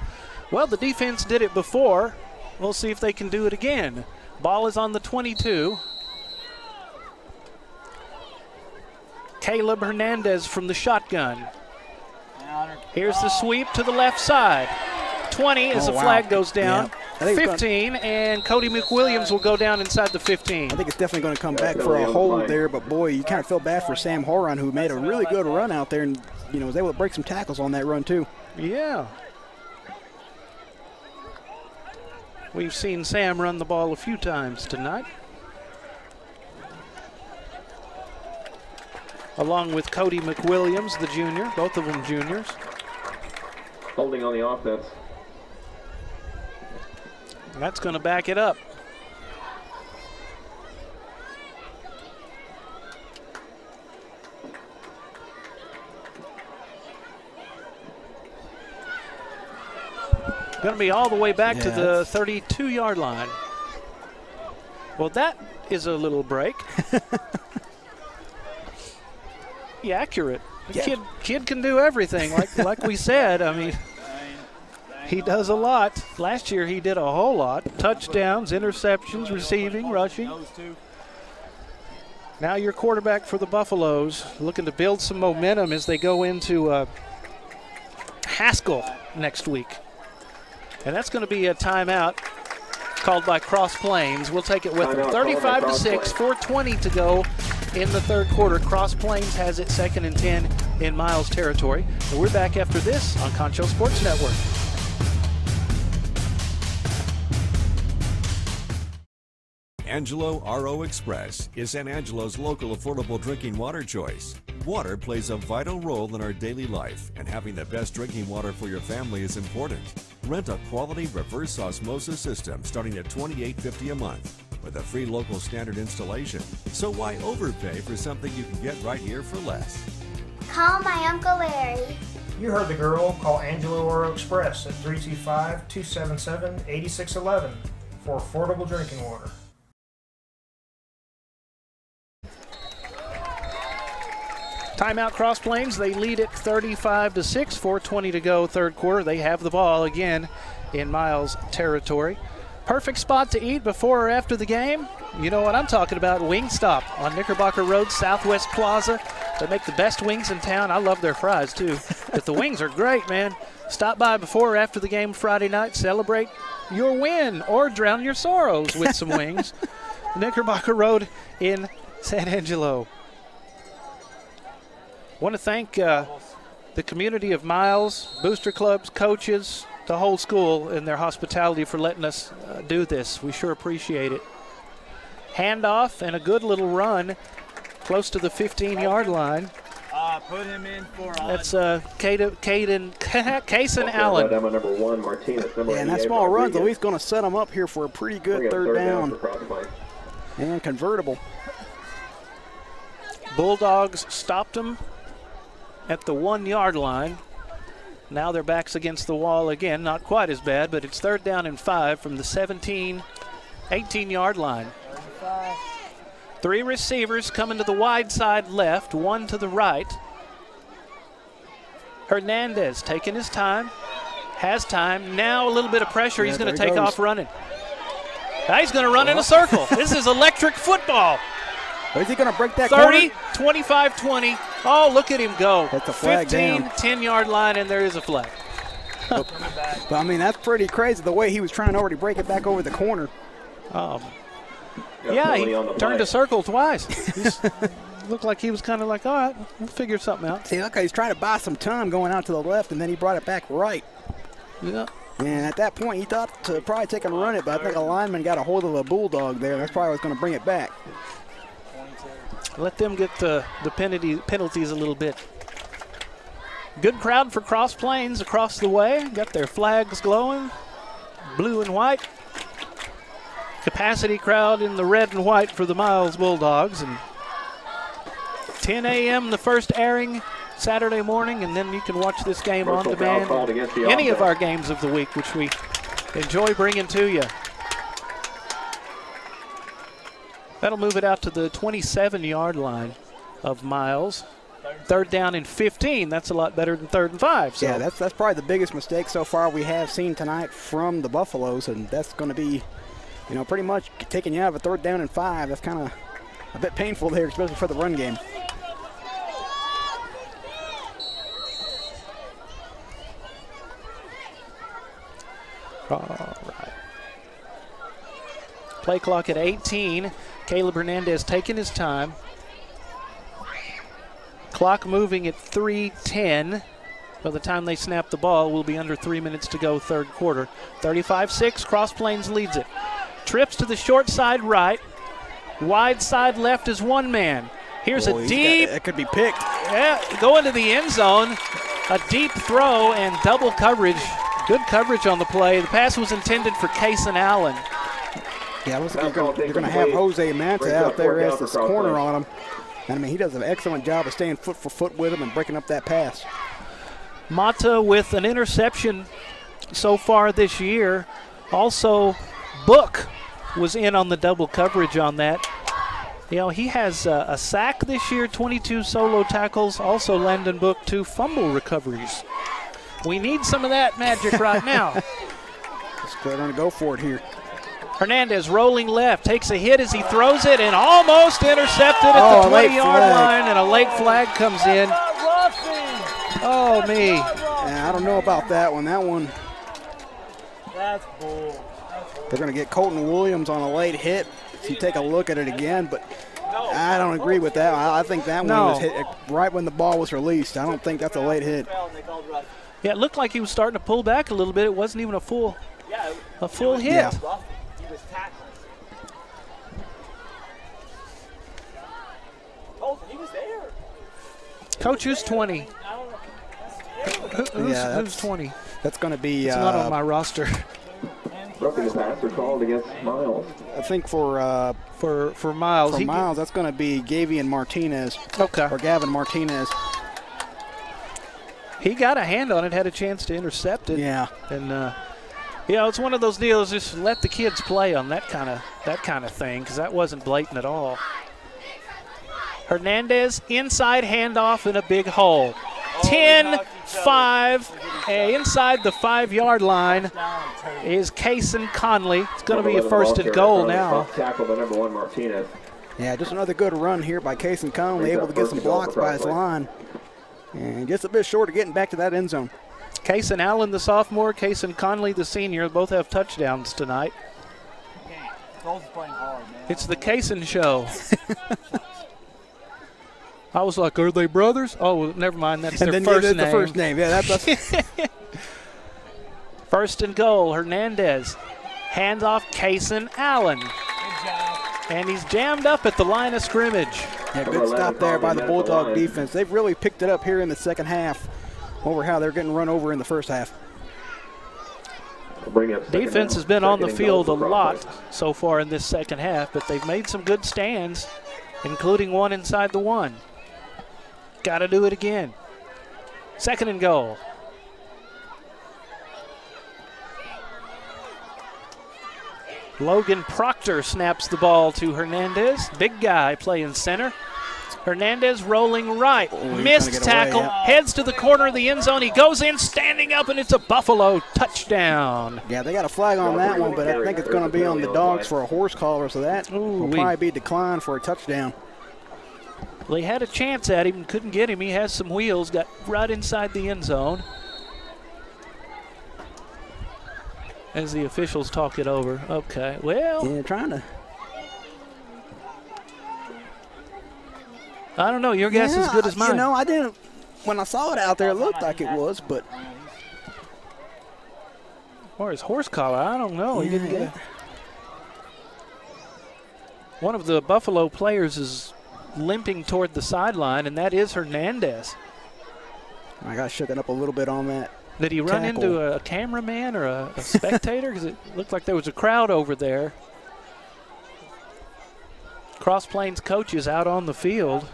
Well, the defense did it before. We'll see if they can do it again. Ball is on the 22. Caleb Hernandez from the shotgun. Here's the sweep to the left side. 20 as the flag goes down. Yeah. 15, and Cody McWilliams will go down inside the 15. I think it's definitely going to come back for a hold there, but boy, you kind of feel bad for Sam Horan, who made a really good run out there and, you know, was able to break some tackles on that run too. Yeah. We've seen Sam run the ball a few times tonight, along with Cody McWilliams, the junior, both of them juniors. Holding on the offense. That's going to back it up. Going to be all the way back to the 32-yard line. Well, that is a little break. Yeah, accurate. The kid can do everything, like we said. I mean, he does a lot. Last year he did a whole lot. Touchdowns, interceptions, receiving, rushing. Now your quarterback for the Buffaloes, looking to build some momentum as they go into Haskell next week. And that's going to be a timeout called by Cross Plains. We'll take it with them. 35-6, 4:20 to go in the third quarter. Cross Plains has it 2nd and 10 in Miles territory. And we're back after this on Concho Sports Network. Angelo RO Express is San Angelo's local affordable drinking water choice. Water plays a vital role in our daily life, and having the best drinking water for your family is important. Rent a quality reverse osmosis system starting at $28.50 a month with a free local standard installation. So why overpay for something you can get right here for less? Call my Uncle Larry. You heard the girl. Call Angelo Oro Express at 325-277-8611 for affordable drinking water. Timeout Cross Plains. They lead it 35-6, 4:20 to go third quarter. They have the ball again in Miles territory. Perfect spot to eat before or after the game. You know what I'm talking about, Wingstop on Knickerbocker Road, Southwest Plaza. They make the best wings in town. I love their fries too. But the wings are great, man. Stop by before or after the game Friday night. Celebrate your win or drown your sorrows with some wings. Knickerbocker Road in San Angelo. Want to thank the community of Miles, booster clubs, coaches, the whole school, and their hospitality for letting us do this. We sure appreciate it. Handoff and a good little run close to the 15-yard line. Put him in for That's Kason Allen. Number 1, Martinez. And that small run's at least going to set them up here for a pretty good third down. And convertible. Bulldogs stopped them at the 1-yard line. Now their backs against the wall again. Not quite as bad, but it's 3rd down and 5 from the 18-yard line. 3 receivers coming to the wide side left, 1 to the right. Hernandez taking his time, has time. Now a little bit of pressure. He's going to take off running. Now he's going to run in a circle. This is electric football. Is he going to break that 30, corner? 25, 20. Oh, look at him go. That's a flag 15, down. 10-yard line, and there is a flag. But I mean, that's pretty crazy the way he was trying to already break it back over the corner. Yeah, he turned a circle twice. Looked like he was kind of like, all right, we'll figure something out. See, look, he's trying to buy some time going out to the left, and then he brought it back right. Yeah. And at that point, he thought to probably take and run it, but I think a lineman got a hold of a Bulldog there. That's probably what's going to bring it back. Let them get the penalties a little bit. Good crowd for Cross Plains across the way. Got their flags glowing, blue and white. Capacity crowd in the red and white for the Miles Bulldogs. And 10 a.m. the first airing Saturday morning, and then you can watch this game on demand. Any of our games of the week, which we enjoy bringing to you. That'll move it out to the 27-yard line of Miles. 3rd down and 15. That's a lot better than 3rd and 5. So. Yeah, that's probably the biggest mistake so far we have seen tonight from the Buffaloes, and that's going to be, pretty much taking you out of a 3rd down and 5. That's kind of a bit painful there, especially for the run game. All right. Play clock at 18. Caleb Hernandez taking his time. Clock moving at 3:10. By the time they snap the ball, we'll be under 3 minutes to go, 3rd quarter. 35-6, Cross Plains leads it. Trips to the short side right. Wide side left is one man. Here's a deep. That could be picked. Yeah, going to the end zone. A deep throw and double coverage. Good coverage on the play. The pass was intended for Kason Allen. Yeah, it looks like you're going to have Jose Manta out there as this corner on him. And, he does an excellent job of staying foot for foot with him and breaking up that pass. Mata with an interception so far this year. Also, Book was in on the double coverage on that. He has a sack this year, 22 solo tackles. Also, Landon Book, 2 fumble recoveries. We need some of that magic right now. They're going to go for it here. Hernandez rolling left, takes a hit as he throws it and almost intercepted at the 20-yard line, and a late flag comes in. Oh, me. Yeah, I don't know about that one. That's bull. They're going to get Colton Williams on a late hit if you take a look at it again, but I don't agree with that. I think that one was hit right when the ball was released. I don't think that's a late hit. Yeah, it looked like he was starting to pull back a little bit. It wasn't even a full hit. Yeah. He was tackling. He was there. Coach, who's 20? Who's 20? That's going to be. It's not on my roster. Roughing the passer called against Miles. I think for Miles. For Miles, that's going to be Gavian Martinez. Okay. Or Gavin Martinez. He got a hand on it, had a chance to intercept it. Yeah. And it's one of those deals. Just let the kids play on that kind of thing, because that wasn't blatant at all. Hernandez inside handoff in a big hole. 10-5 inside the 5-yard line is Kason Conley. It's going to be a 1st and goal now. Tackle the number 1 Martinez. Yeah, just another good run here by Kason Conley, able to get some blocks by his line. And just a bit short of getting back to that end zone. Kason Allen, the sophomore, Kason Conley, the senior, both have touchdowns tonight. It's the Kason show. I was like, are they brothers? Oh, well, never mind. That's their first name. The first name. Yeah, that's 1st and goal, Hernandez. Hands off Kason Allen. And he's jammed up at the line of scrimmage. Yeah, good stop there by the Bulldog defense. They've really picked it up here in the second half over how they're getting run over in the first half. Defense has been on the field a lot so far in this second half, but they've made some good stands, including one inside the 1. Got to do it again. 2nd and goal. Logan Proctor snaps the ball to Hernandez. Big guy playing center. Hernandez rolling right. Missed tackle. Heads to the corner of the end zone. He goes in standing up, and it's a Buffalo touchdown. Yeah, they got a flag on that one, but I think it's going to be on the Dogs for a horse collar, so that will probably be declined for a touchdown. Well, he had a chance at him, couldn't get him. He has some wheels, got right inside the end zone. As the officials talk it over. Okay, well. Yeah, trying to. I don't know. Your guess is as good as mine. I didn't. When I saw it out there, it looked like it was, but. Or his horse collar. I don't know. He didn't get a. One of the Buffalo players is limping toward the sideline, and that is Hernandez. I got shooken up a little bit on that. Did he run into a cameraman or a spectator? Because it looked like there was a crowd over there. Cross Plains coach is out on the field.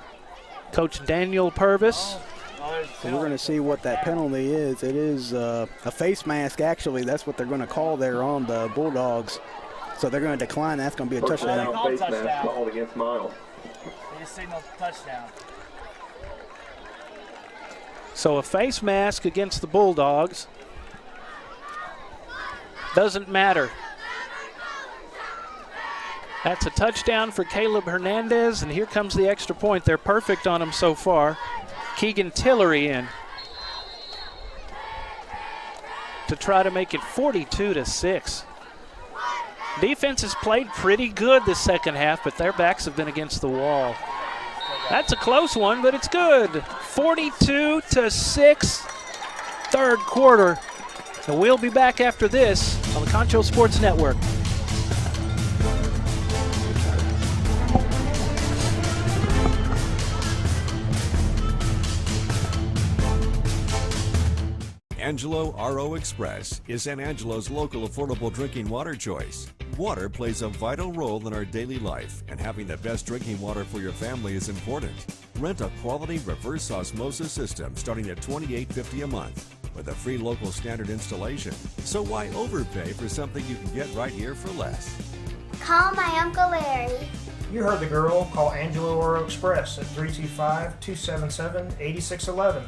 Coach Daniel Purvis. So we're going to see what that penalty is. It is a face mask, actually. That's what they're going to call there on the Bulldogs. So they're going to decline. That's going to be a touchdown. Face mask called against Miles. They just signaled touchdown. So a face mask against the Bulldogs. Doesn't matter. That's a touchdown for Caleb Hernandez, and here comes the extra point. They're perfect on him so far. Keegan Tillery in to try to make it 42-6. Defense has played pretty good this second half, but their backs have been against the wall. That's a close one, but it's good. 42-6, third quarter. And we'll be back after this on the Concho Sports Network. Angelo RO Express is San Angelo's local affordable drinking water choice. Water plays a vital role in our daily life, and having the best drinking water for your family is important. Rent a quality reverse osmosis system starting at $28.50 a month with a free local standard installation. So why overpay for something you can get right here for less? Call my Uncle Larry. You heard the girl. Call Angelo Oro Express at 325-277-8611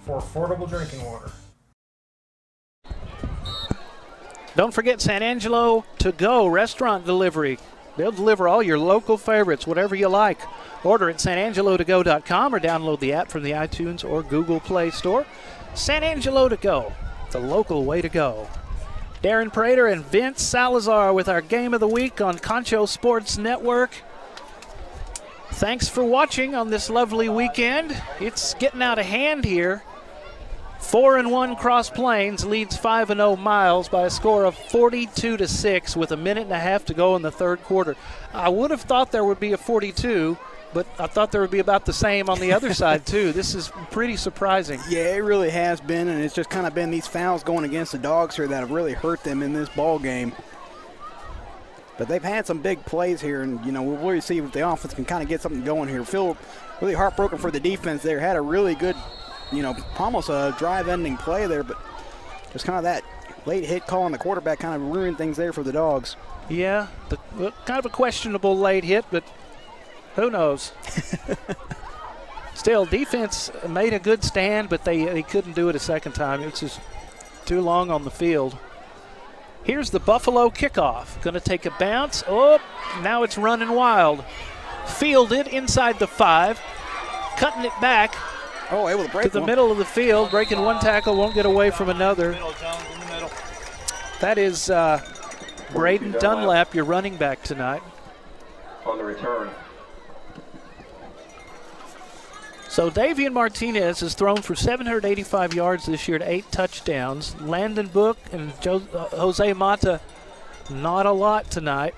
for affordable drinking water. Don't forget San Angelo To Go restaurant delivery. They'll deliver all your local favorites, whatever you like. Order at sanangelotogo.com or download the app from the iTunes or Google Play Store. San Angelo To Go, the local way to go. Darren Prater and Vince Salazar with our Game of the Week on Concho Sports Network. Thanks for watching on this lovely weekend. It's getting out of hand here. 4-1 Cross Plains leads 5-0 Miles by a score of 42-6 with a minute and a half to go in the third quarter. I would have thought there would be a 42, but I thought there would be about the same on the other side too. This is pretty surprising. Yeah, it really has been, and it's just kind of been these fouls going against the Dogs here that have really hurt them in this ball game. But they've had some big plays here, and we'll really see if the offense can kind of get something going here. Feel really heartbroken for the defense there. Had a really good, almost a drive-ending play there, but just kind of that late hit call on the quarterback kind of ruined things there for the Dogs. Yeah, kind of a questionable late hit, but who knows? Still, defense made a good stand, but they couldn't do it a second time. It was just too long on the field. Here's the Buffalo kickoff. Going to take a bounce. Oh, now it's running wild. Fielded inside the 5, cutting it back. Oh, able to break to the middle of the field, breaking one tackle, won't get away from another. That is Braden Dunlap, your running back tonight. On the return. So Davian Martinez has thrown for 785 yards this year to 8 touchdowns. Landon Book and Jose Mata, not a lot tonight.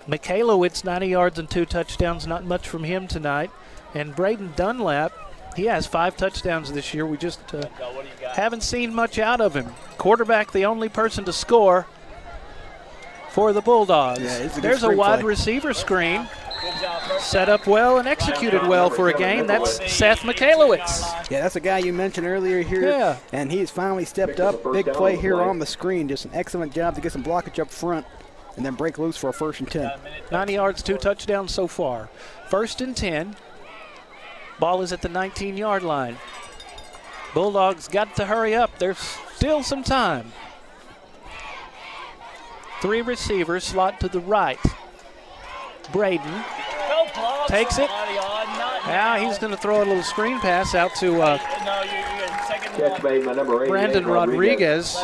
Michaelowitz, 90 yards and 2 touchdowns, not much from him tonight. And Braden Dunlap, he has 5 touchdowns this year. We just haven't seen much out of him. Quarterback, the only person to score for the Bulldogs. Yeah, there's a wide receiver screen. Set up well and executed well for a game. That's Seth Michaelowitz. Yeah, that's a guy you mentioned earlier here. Yeah. And he's finally stepped up. Big play here on the screen. Just an excellent job to get some blockage up front and then break loose for a 1st and 10. 90 yards, 2 touchdowns so far. 1st and 10. Ball is at the 19-yard line. Bulldogs got to hurry up. There's still some time. 3 receivers slot to the right. Braden takes it. Now he's going to throw a little screen pass out to Brandon Rodriguez,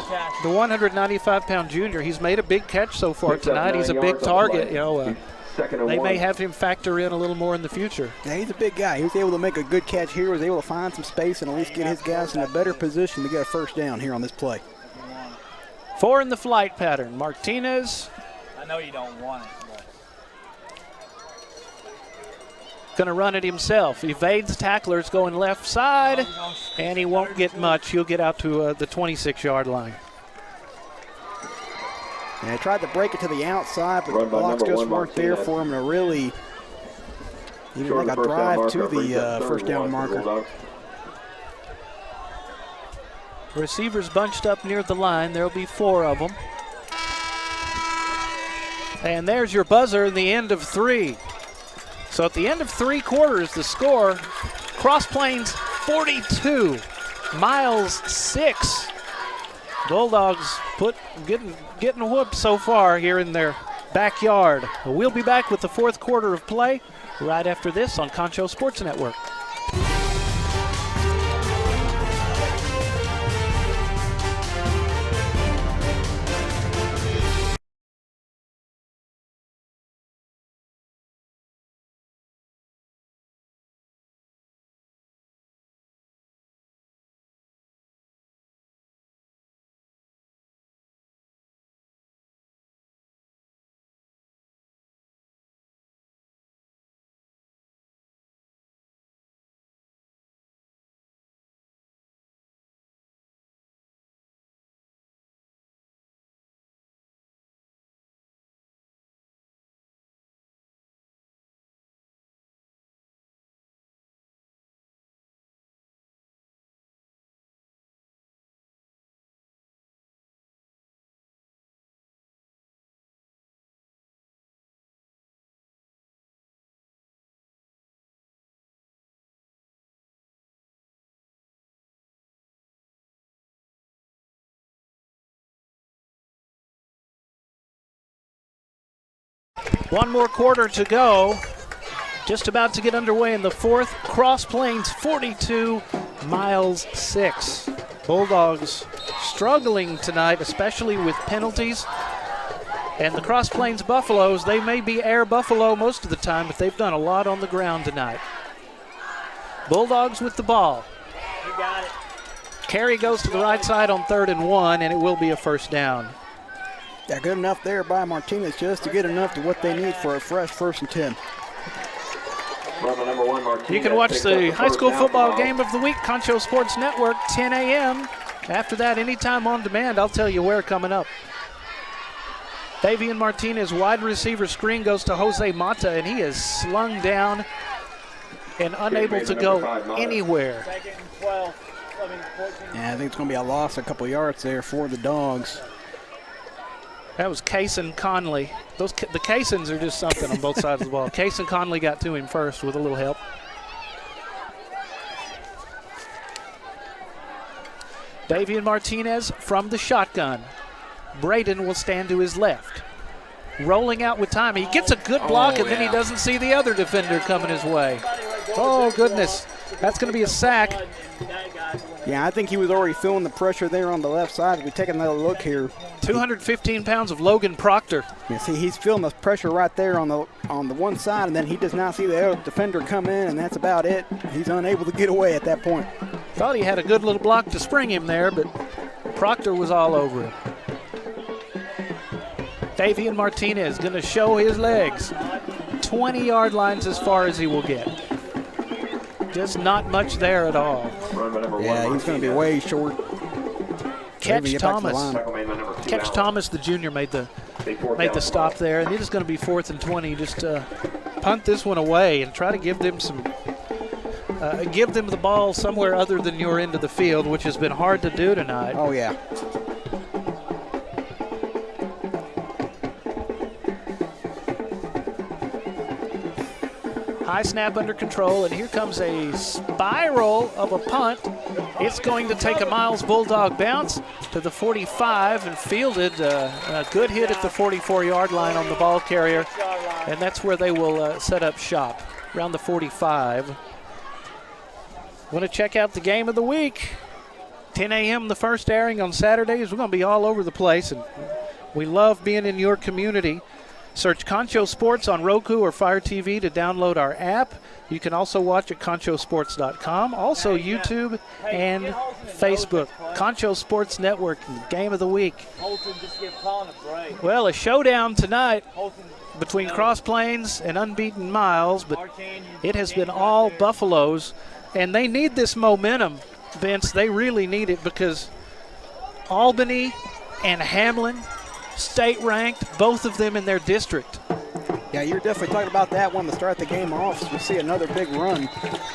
the 195-pound junior. He's made a big catch so far tonight. He's a big target. They may have him factor in a little more in the future. Yeah, he's a big guy. He was able to make a good catch here. Was able to find some space and at least get his guys in a better position to get a 1st down here on this play. 4 in the flight pattern. Martinez. I know you don't want it. going to run it himself. Evades tacklers going left side, and he won't get much. He'll get out to the 26-yard line. And I tried to break it to the outside, but the blocks just weren't there for him to really even make a drive to the first down marker. Receivers bunched up near the line. There'll be 4 of them. And there's your buzzer in the end of 3. So at the end of 3 quarters, the score, Cross Plains 42, Miles 6. Bulldogs getting whooped so far here in their backyard. We'll be back with the 4th quarter of play right after this on Concho Sports Network. One more quarter to go. Just about to get underway in the 4th. Cross Plains 42, Miles 6. Bulldogs struggling tonight, especially with penalties. And the Cross Plains Buffaloes, they may be air buffalo most of the time, but they've done a lot on the ground tonight. Bulldogs with the ball. You got it. Carry goes to the right side on 3rd and 1, and it will be a first down. Yeah, good enough there by Martinez just to get enough to what they need for a fresh 1st and 10. You can watch the high school football game of the week, Concho Sports Network, 10 a.m. After that, anytime on demand, I'll tell you where coming up. Davian Martinez, wide receiver screen goes to Jose Mata, and he is slung down and unable to go anywhere. Yeah, I think it's going to be a loss, a couple yards there for the Dogs. That was Kaysen Conley. The Kaysens are just something on both sides of the ball. Kaysen Conley got to him first with a little help. Davian Martinez from the shotgun. Braden will stand to his left. Rolling out with time. He gets a good block, and then he doesn't see the other defender coming his way. Oh, goodness. That's going to be a sack. Yeah, I think he was already feeling the pressure there on the left side. We take another look here. 215 pounds of Logan Proctor. Yeah, see, he's feeling the pressure right there on the one side, and then he does not see the other defender come in, and that's about it. He's unable to get away at that point. Thought he had a good little block to spring him there, but Proctor was all over him. Davian Martinez going to show his legs. 20-yard lines as far as he will get. Just not much there at all. Yeah, he's going to be way short. Catch Thomas. Catch Thomas, the junior, made the stop there, and it is going to be 4th and 20. Just punt this one away and try to give them the ball somewhere other than your end of the field, which has been hard to do tonight. Oh yeah. High snap under control, and here comes a spiral of a punt. It's going to take a Miles Bulldog bounce to the 45 and fielded. A good hit at the 44-yard line on the ball carrier, and that's where they will set up shop, around the 45. Want to check out the game of the week. 10 a.m. the first airing on Saturdays. We're going to be all over the place, and we love being in your community. Search Concho Sports on Roku or Fire TV to download our app. You can also watch at conchosports.com. Also YouTube and Facebook. Concho Sports Network, game of the week. Well, a showdown tonight. between Cross Plains and unbeaten Miles, but it has been all Buffaloes, and they need this momentum, Vince. They really need it because Albany and Hamlin, state ranked, both of them in their district. Yeah, you're definitely talking about that one to start the game off. So we see another big run,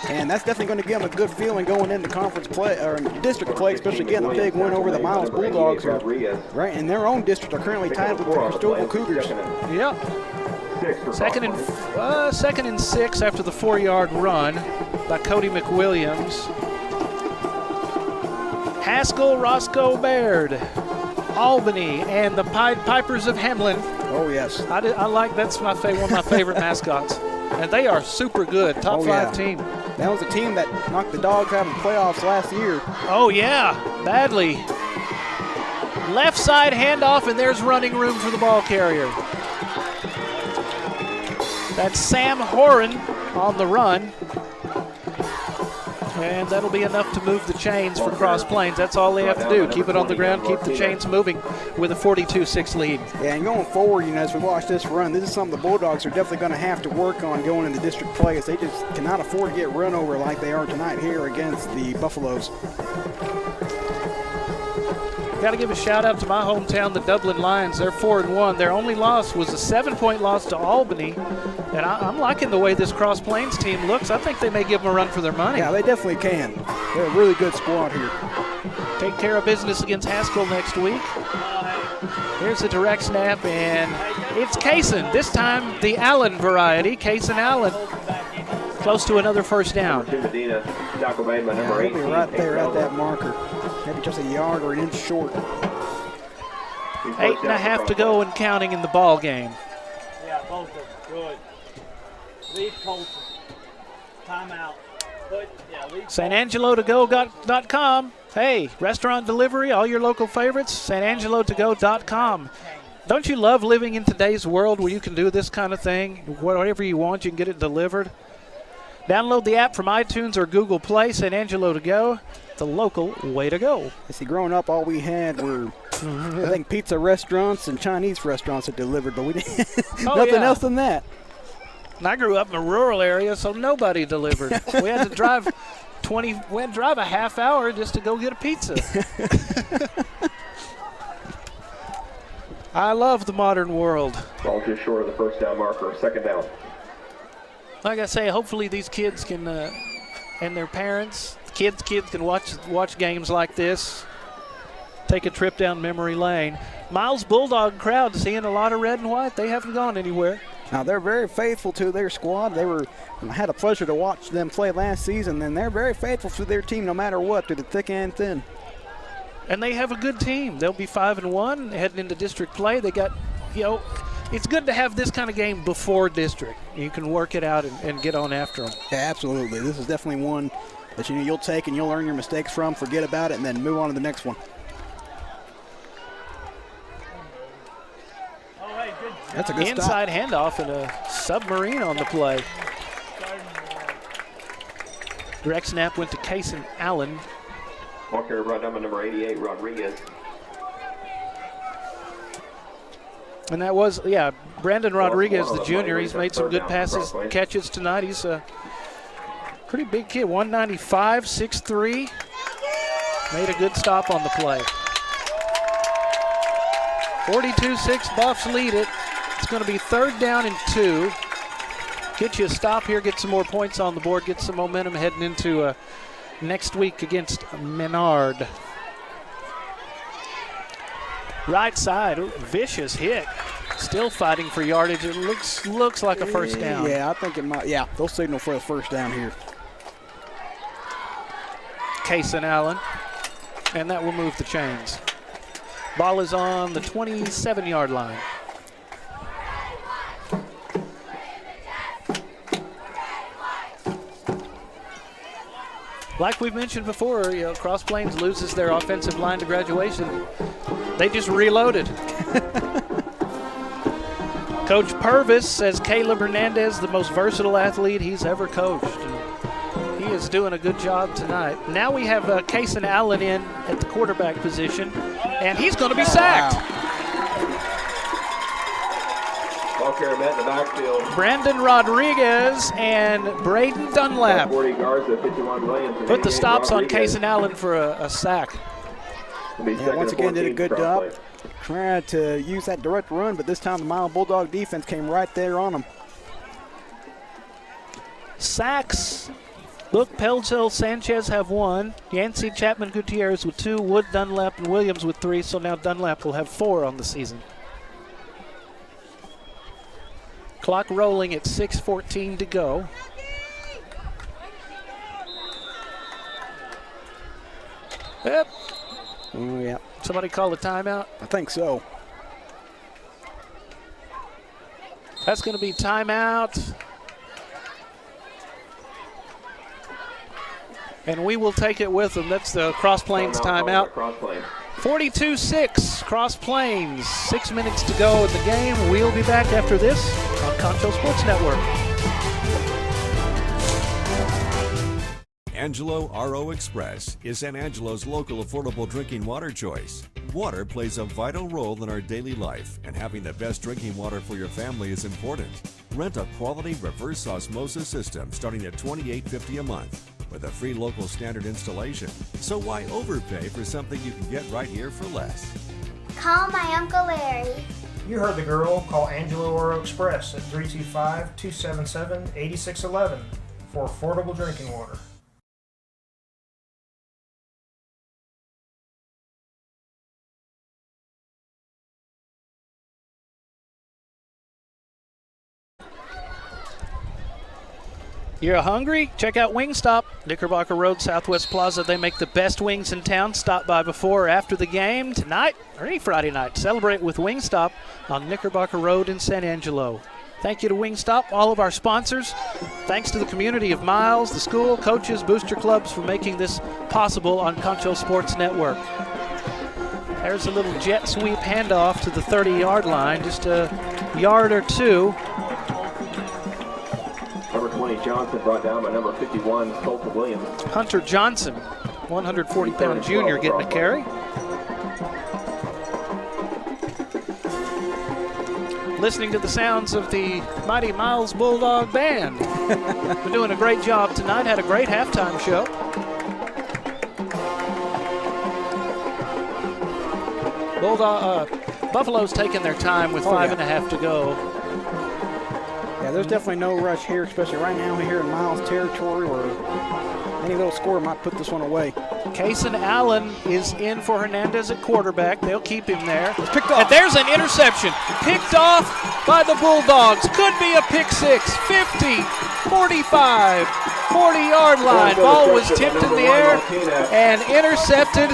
and that's definitely going to give them a good feeling going into conference play or district play, especially getting a big win over the Miles Bulldogs, who, right in their own district, are currently tied with the Cristobal Cougars. Yep. Second and 6 after the 4-yard run by Cody McWilliams. Haskell, Roscoe Baird, Albany, and the Pied Pipers of Hamlin. Oh, yes. I like, that's one of my favorite mascots. And they are super good, top 5 team. That was a team that knocked the Dogs out of the playoffs last year. Oh, yeah, badly. Left side handoff, and there's running room for the ball carrier. That's Sam Horan on the run. And that'll be enough to move the chains for Cross Plains. That's all they have to do. Keep it on the ground, keep the chains moving with a 42-6 lead. Yeah, and going forward, as we watch this run, this is something the Bulldogs are definitely going to have to work on going into district play, as they just cannot afford to get run over like they are tonight here against the Buffaloes. Got to give a shout out to my hometown, the Dublin Lions. They're 4-1. Their only loss was a 7-point loss to Albany. And I'm liking the way this Cross Plains team looks. I think they may give them a run for their money. Yeah, they definitely can. They're a really good squad here. Take care of business against Haskell next week. Here's the direct snap, and it's Kaysen. This time the Allen variety. Kaysen Allen close to another first down. Yeah, he'll be right there at that marker. Maybe just a yard or an inch short. 8.5 to go and counting in the ball game. Yeah, both of them. Good. Leave Colton. Timeout. SanAngeloToGo.com. Hey, restaurant delivery, all your local favorites, SanAngeloToGo.com. Don't you love living in today's world where you can do this kind of thing? Whatever you want, you can get it delivered. Download the app from iTunes or Google Play. San Angelo to Go, the local way to go. See, growing up, all we had were, I think, pizza restaurants and Chinese restaurants that delivered, but we didn't nothing else than that. And I grew up in a rural area, so nobody delivered. We had to drive a half hour just to go get a pizza. I love the modern world. Ball just short of the first down marker, second down. Like I say, hopefully these kids can, and their parents, kids can watch games like this, take a trip down memory lane. Miles Bulldog crowd seeing a lot of red and white. They haven't gone anywhere. Now, they're very faithful to their squad. I had a pleasure to watch them play last season, and they're very faithful to their team no matter what, through the thick and thin. And they have a good team. They'll be 5-1 heading into district play. They got, it's good to have this kind of game before district. You can work it out and get on after them. Yeah, absolutely. This is definitely one that you'll take and you'll learn your mistakes from, forget about it, and then move on to the next one. That's a good inside handoff and a submarine on the play. Direct snap went to Kaysen Allen. Ball carrier brought down by number 88, Rodriguez. And that was, Brandon Rodriguez, the junior. He's made some good passes, catches tonight. He's a pretty big kid, 195, 6'3". Made a good stop on the play. 42-6, Buffs lead it. It's going to be 3rd down and 2. Get you a stop here, get some more points on the board, get some momentum heading into next week against Menard. Right side, vicious hit. Still fighting for yardage. It looks like a first down. Yeah, I think it might. Yeah, they'll signal for the first down here. Kaysen Allen, and that will move the chains. Ball is on the 27-yard line. Like we've mentioned before, Cross Plains loses their offensive line to graduation. They just reloaded. Coach Purvis says Caleb Hernandez, the most versatile athlete he's ever coached. And he is doing a good job tonight. Now we have Kaysen Allen in at the quarterback position, and he's going to be sacked. Wow. ball carrier met in the backfield. Brandon Rodriguez and Braden Dunlap 40 Garza, 51 Williams. put the stops on Kaysen Allen for a sack. Yeah, once again did a good job trying to use that direct run, but this time the Miles Bulldog defense came right there on them. Sacks. Look, Pelzel, Sanchez have 1. Yancey, Chapman, Gutierrez with 2. Wood, Dunlap, and Williams with 3. So now Dunlap will have 4 on the season. Clock rolling at 6:14 to go. Yep. Oh, yeah. Somebody call a timeout? I think so. That's going to be timeout. And we will take it with them. That's the Cross Plains timeout. 42-6, Cross Plains. 6 minutes to go in the game. We'll be back after this on Concho Sports Network. Angelo RO Express is San Angelo's local affordable drinking water choice. Water plays a vital role in our daily life, and having the best drinking water for your family is important. Rent a quality reverse osmosis system starting at $28.50 a month with a free local standard installation. So why overpay for something you can get right here for less? Call my Uncle Larry. You heard the girl. Call Angelo Oro Express at 325-277-8611 for affordable drinking water. You're hungry? Check out Wingstop, Knickerbocker Road, Southwest Plaza. They make the best wings in town. Stop by before or after the game tonight or any Friday night. Celebrate with Wingstop on Knickerbocker Road in San Angelo. Thank you to Wingstop, all of our sponsors. Thanks to the community of Miles, the school, coaches, booster clubs for making this possible on Concho Sports Network. There's a little jet sweep handoff to the 30-yard line, just a yard or two. Number 20, Johnson, brought down by number 51, Colton Williams. Hunter Johnson, 140-pound junior, getting a carry. Listening to the sounds of the mighty Miles Bulldog Band. They're doing a great job tonight. Had a great halftime show. Buffalo's taking their time with 5.5 to go. Yeah, there's definitely no rush here, especially right now here in Miles territory, where any little score might put this one away. Kaysen Allen is in for Hernandez at quarterback. They'll keep him there. It's picked off. And there's an interception. Picked off by the Bulldogs. Could be a pick six. 50, 45, 40-yard line. Ball was tipped in the air and intercepted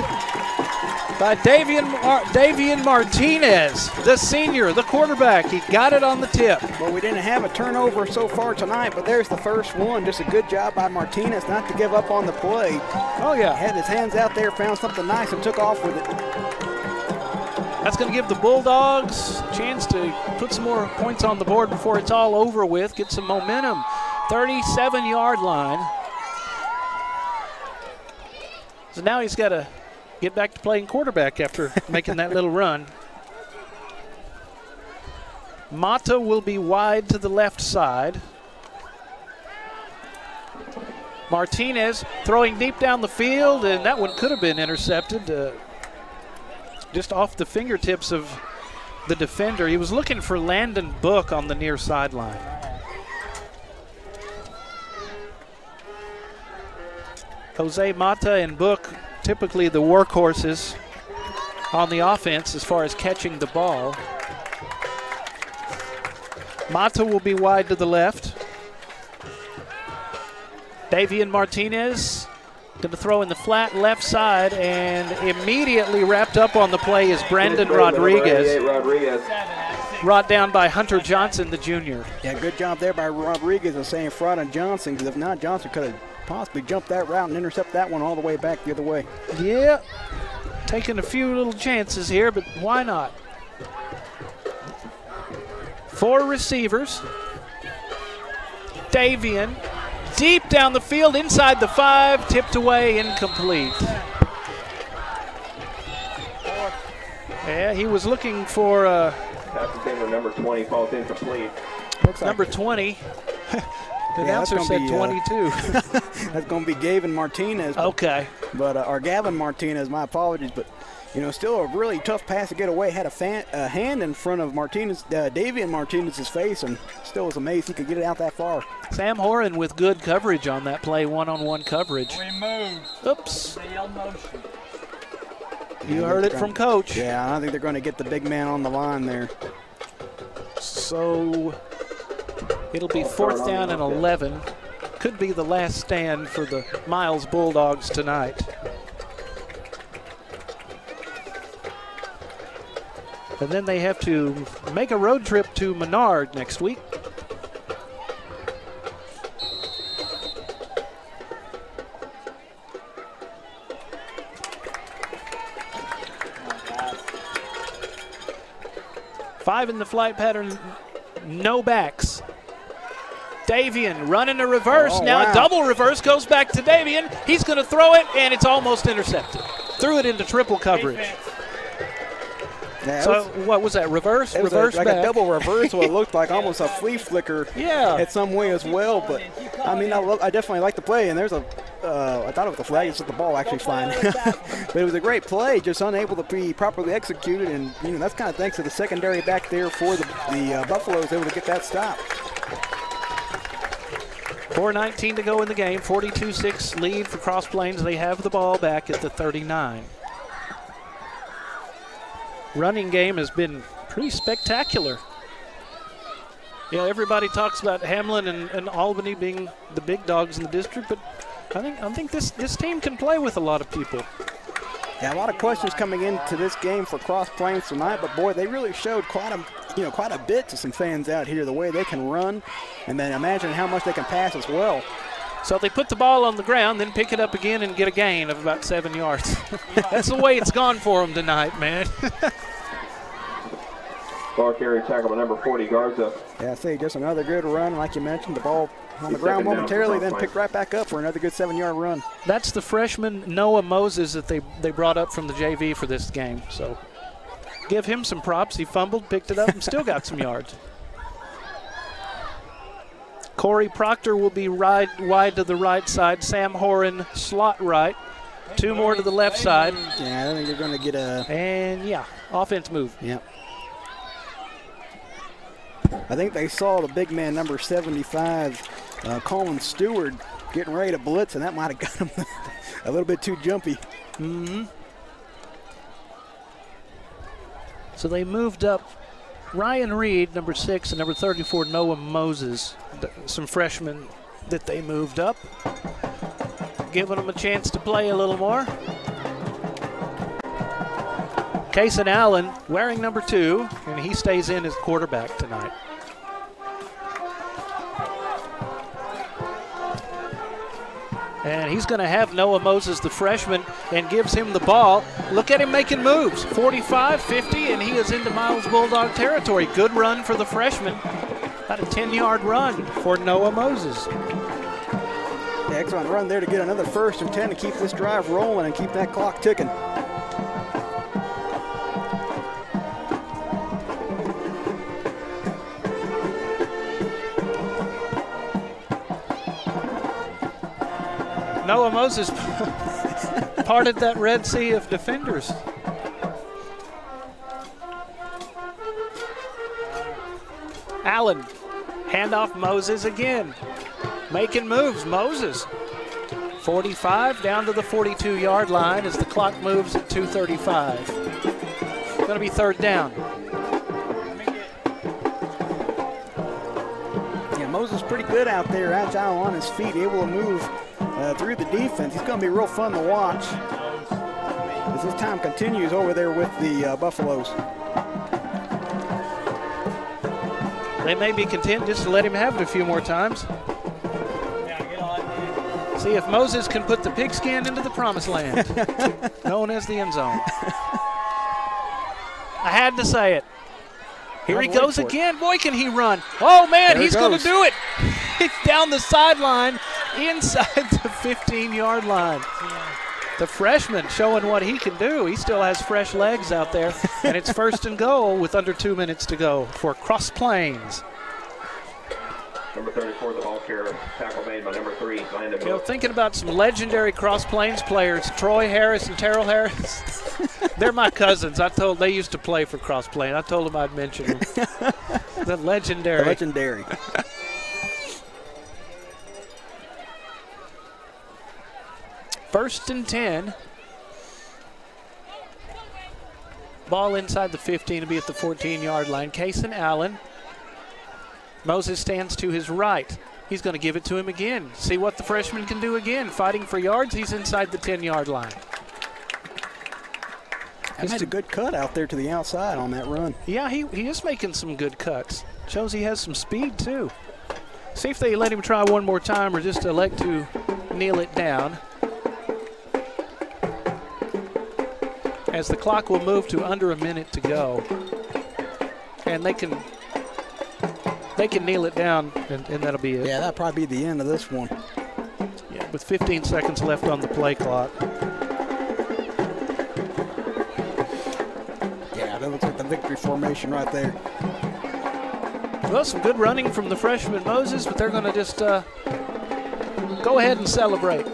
by Davian Martinez, the senior, the quarterback. He got it on the tip. Well, we didn't have a turnover so far tonight, but there's the first one. Just a good job by Martinez not to give up on the play. Oh, yeah. Had his hands out there, found something nice, and took off with it. That's going to give the Bulldogs a chance to put some more points on the board before it's all over with, get some momentum. 37-yard line. So now he's got to get back to playing quarterback after making that little run. Mata will be wide to the left side. Martinez throwing deep down the field, and that one could have been intercepted just off the fingertips of the defender. He was looking for Landon Book on the near sideline. Jose Mata and Book, typically the workhorses on the offense as far as catching the ball. Mata will be wide to the left. Davian Martinez going to throw in the flat left side, and immediately wrapped up on the play is Brandon Rodriguez. Brought down by Hunter Johnson, the junior. Yeah, good job there by Rodriguez of saying fraud on Johnson, because if not, Johnson could have possibly jumped that route and intercept that one all the way back the other way. Yeah, taking a few little chances here, but why not? 4 receivers. Davian, deep down the field, inside the 5, tipped away, incomplete. Yeah, he was looking for Pass intended number 20 falls incomplete. Looks like Number 20. The announcer that's said gonna be, 22. that's going to be Gavin Martinez. Okay. But or Gavin Martinez, my apologies, but still a really tough pass to get away. Had a hand in front of Martinez, Davian Martinez's face, and still was amazed he could get it out that far. Sam Horan with good coverage on that play, one-on-one coverage. We moved. Oops. They yelled motion. You heard it from Coach. Yeah, I don't think they're going to get the big man on the line there. So it'll be 4th down and 11. Could be the last stand for the Miles Bulldogs tonight. And then they have to make a road trip to Menard next week. Five in the flight pattern, no backs. Davian running a reverse. Oh, now wow. A double reverse goes back to Davian. He's going to throw it, and it's almost intercepted. Threw it into triple coverage. Yeah, So what was that, reverse? it was Reverse like back. a double reverse, what it looked like almost a flea flicker Yeah. at some way as well. But, I mean, I definitely like the play, and there's I thought it was a flag, it's just the ball actually flying. But it was a great play, just unable to be properly executed, and, that's kind of thanks to the secondary back there for the Buffaloes able to get that stop. 4:19 to go in the game, 42-6 lead for Cross Plains. They have the ball back at the 39. Running game has been pretty spectacular. Yeah, everybody talks about Hamlin and Albany being the big dogs in the district, but I think this team can play with a lot of people. Yeah, a lot of questions coming into this game for Cross Plains tonight, but boy, they really showed quite a bit to some fans out here, the way they can run, and then imagine how much they can pass as well. So they put the ball on the ground, then pick it up again and get a gain of about 7 yards. That's the way it's gone for them tonight, man. Ball carry tackle by number 40, Garza. Yeah, I say just another good run, like you mentioned, the ball on the ground Second down momentarily, for then Cross picked right back up for another good 7-yard run. That's the freshman Noah Moses that they brought up from the JV for this game. So give him some props. He fumbled, picked it up, and still got some yards. Corey Proctor will be wide to the right side. Sam Horan slot right. Two more to the left side. Yeah, I think they're going to get a... And, yeah, offense move. Yep. I think they saw the big man, number 75, Colin Stewart, getting ready to blitz, and that might have got him a little bit too jumpy. Mm-hmm. So they moved up Ryan Reed, number 6, and number 34, Noah Moses, some freshmen that they moved up, giving them a chance to play a little more. Kason Allen wearing number 2, and he stays in as quarterback tonight. And he's going to have Noah Moses, the freshman, and gives him the ball. Look at him making moves. 45, 50, and he is into Miles Bulldog territory. Good run for the freshman. About a 10-yard run for Noah Moses. Yeah, excellent run there to get another 1st and 10 to keep this drive rolling and keep that clock ticking. Noah Moses parted that Red Sea of defenders. Allen, handoff Moses again. Making moves, Moses. 45 down to the 42-yard line as the clock moves at 2:35. Going to be 3rd down. Yeah, Moses pretty good out there, agile on his feet, able to move through the defense. He's going to be real fun to watch as this time continues over there with the Buffaloes. They may be content just to let him have it a few more times. See if Moses can put the pigskin into the promised land, known as the end zone. I had to say it. Here he goes again. Boy, can he run. Oh, man, he's going to do it. He's down the sideline inside the 15-yard line. The freshman showing what he can do. He still has fresh legs out there. And it's 1st and goal with under 2 minutes to go for Cross Plains. Number 34, the ball carrier, tackle made by number 3, Landon. You know, thinking about some legendary Cross Plains players, Troy Harris and Terrell Harris. They're my cousins. They used to play for Cross Plains. I told them I'd mention them. The legendary. Legendary. First and 10. Ball inside the 15 to be at the 14-yard line. Kaysen Allen. Moses stands to his right. He's going to give it to him again. See what the freshman can do again. Fighting for yards. He's inside the 10-yard line. He made a good cut out there to the outside on that run. Yeah, he is making some good cuts. Shows he has some speed, too. See if they let him try one more time or just elect to kneel it down. As the clock will move to under a minute to go. And they can kneel it down, and that'll be it. Yeah, that'll probably be the end of this one. Yeah, with 15 seconds left on the play clock. Yeah, that looks like the victory formation right there. Well, some good running from the freshman Moses, but they're going to just go ahead and celebrate.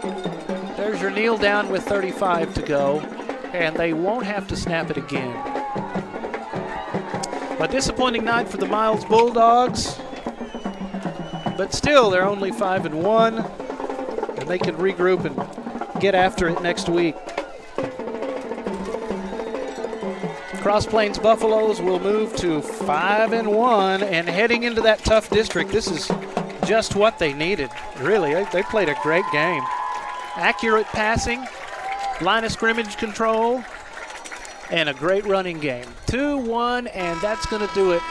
There's your kneel down with 35 to go, and they won't have to snap it again. A disappointing night for the Miles Bulldogs, but still they're only 5-1, and they can regroup and get after it next week. Cross Plains Buffaloes will move to 5-1, and heading into that tough district, this is just what they needed. Really, they played a great game. Accurate passing, line of scrimmage control, and a great running game. 2-1, and that's going to do it.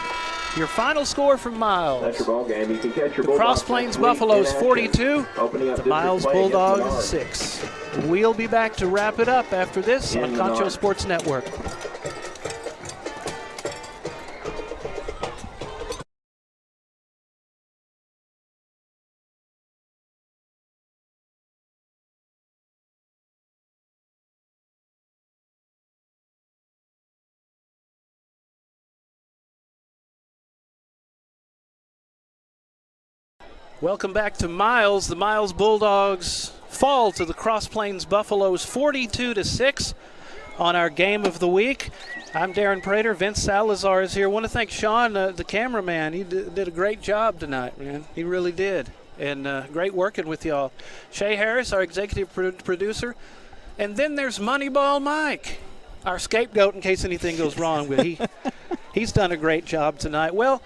Your final score from Miles. That's your ball game. You can catch your The Cross Plains Buffaloes 42, the Miles Bulldogs 6. We'll be back to wrap it up after this on Concho Sports Network. Welcome back to Miles. The Miles Bulldogs fall to the Cross Plains Buffaloes 42-6 on our game of the week. I'm Darren Prater. Vince Salazar is here. I want to thank Sean, the cameraman. He did a great job tonight, man. He really did. And great working with y'all. Shay Harris, our executive producer. And then there's Moneyball Mike, our scapegoat in case anything goes wrong. But he's done a great job tonight. Well,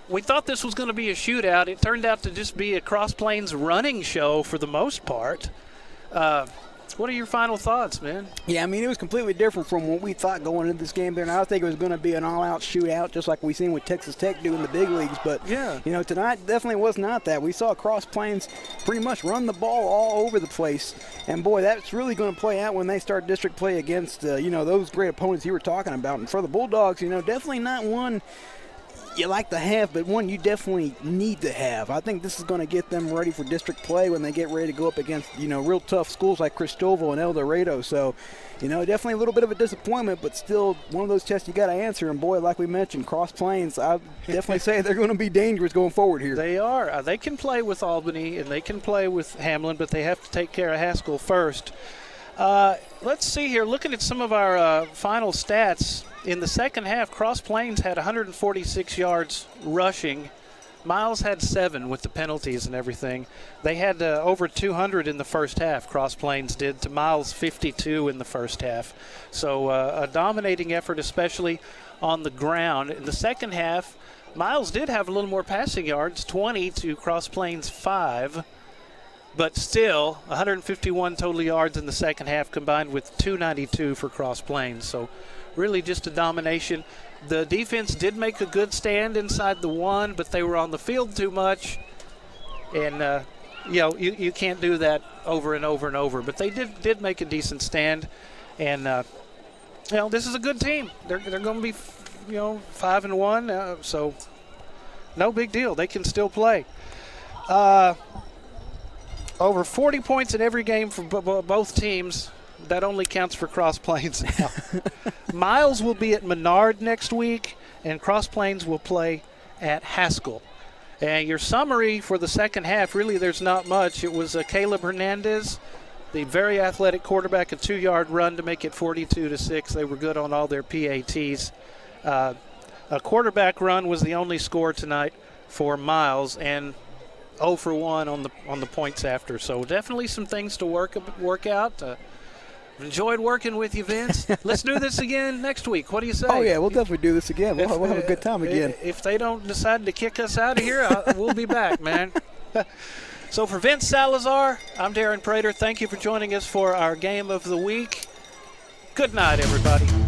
we thought this was going to be a shootout. It turned out to just be a Cross Plains running show for the most part. What are your final thoughts, man? Yeah, I mean, it was completely different from what we thought going into this game there. And I think it was going to be an all-out shootout, just like we seen with Texas Tech do in the big leagues. But, yeah, you know, tonight definitely was not that. We saw Cross Plains pretty much run the ball all over the place. And, boy, that's really going to play out when they start district play against, you know, those great opponents you were talking about. And for the Bulldogs, you know, definitely not one you like to have, but one you definitely need to have. I think this is going to get them ready for district play when they get ready to go up against, you know, real tough schools like Cristobal and El Dorado. So, you know, definitely a little bit of a disappointment, but still one of those tests you got to answer. And, boy, like we mentioned, Cross Plains, I definitely say they're going to be dangerous going forward here. They are. They can play with Albany and they can play with Hamlin, but they have to take care of Haskell first. Let's see here. Looking at some of our final stats. In the second half, Cross Plains had 146 yards rushing. Miles had 7 with the penalties and everything. They had over 200 in the first half, Cross Plains did, to Miles 52 in the first half. So a dominating effort, especially on the ground. In the second half, Miles did have a little more passing yards, 20 to Cross Plains 5. But still, 151 total yards in the second half combined with 292 for Cross Plains. So really just a domination. The defense did make a good stand inside the 1, but they were on the field too much. And, you know, you can't do that over and over and over. But they did make a decent stand. And, you know, this is a good team. They're going to be, you know, 5-1. So no big deal. They can still play. Over 40 points in every game for both teams. that only counts for Cross Plains now. Miles will be at Menard next week, and Cross Plains will play at Haskell. And your summary for the second half, really there's not much. It was Caleb Hernandez, the very athletic quarterback, a 2-yard run to make it 42-6. They were good on all their PATs. A quarterback run was the only score tonight for Miles, and 0 for 1 on the points after. So definitely some things to work out. Enjoyed working with you, Vince. Let's do this again next week. What do you say? Oh, yeah, we'll definitely do this again. We'll have a good time again. If they don't decide to kick us out of here, we'll be back, man. So for Vince Salazar, I'm Darren Prater. Thank you for joining us for our game of the week. Good night, everybody.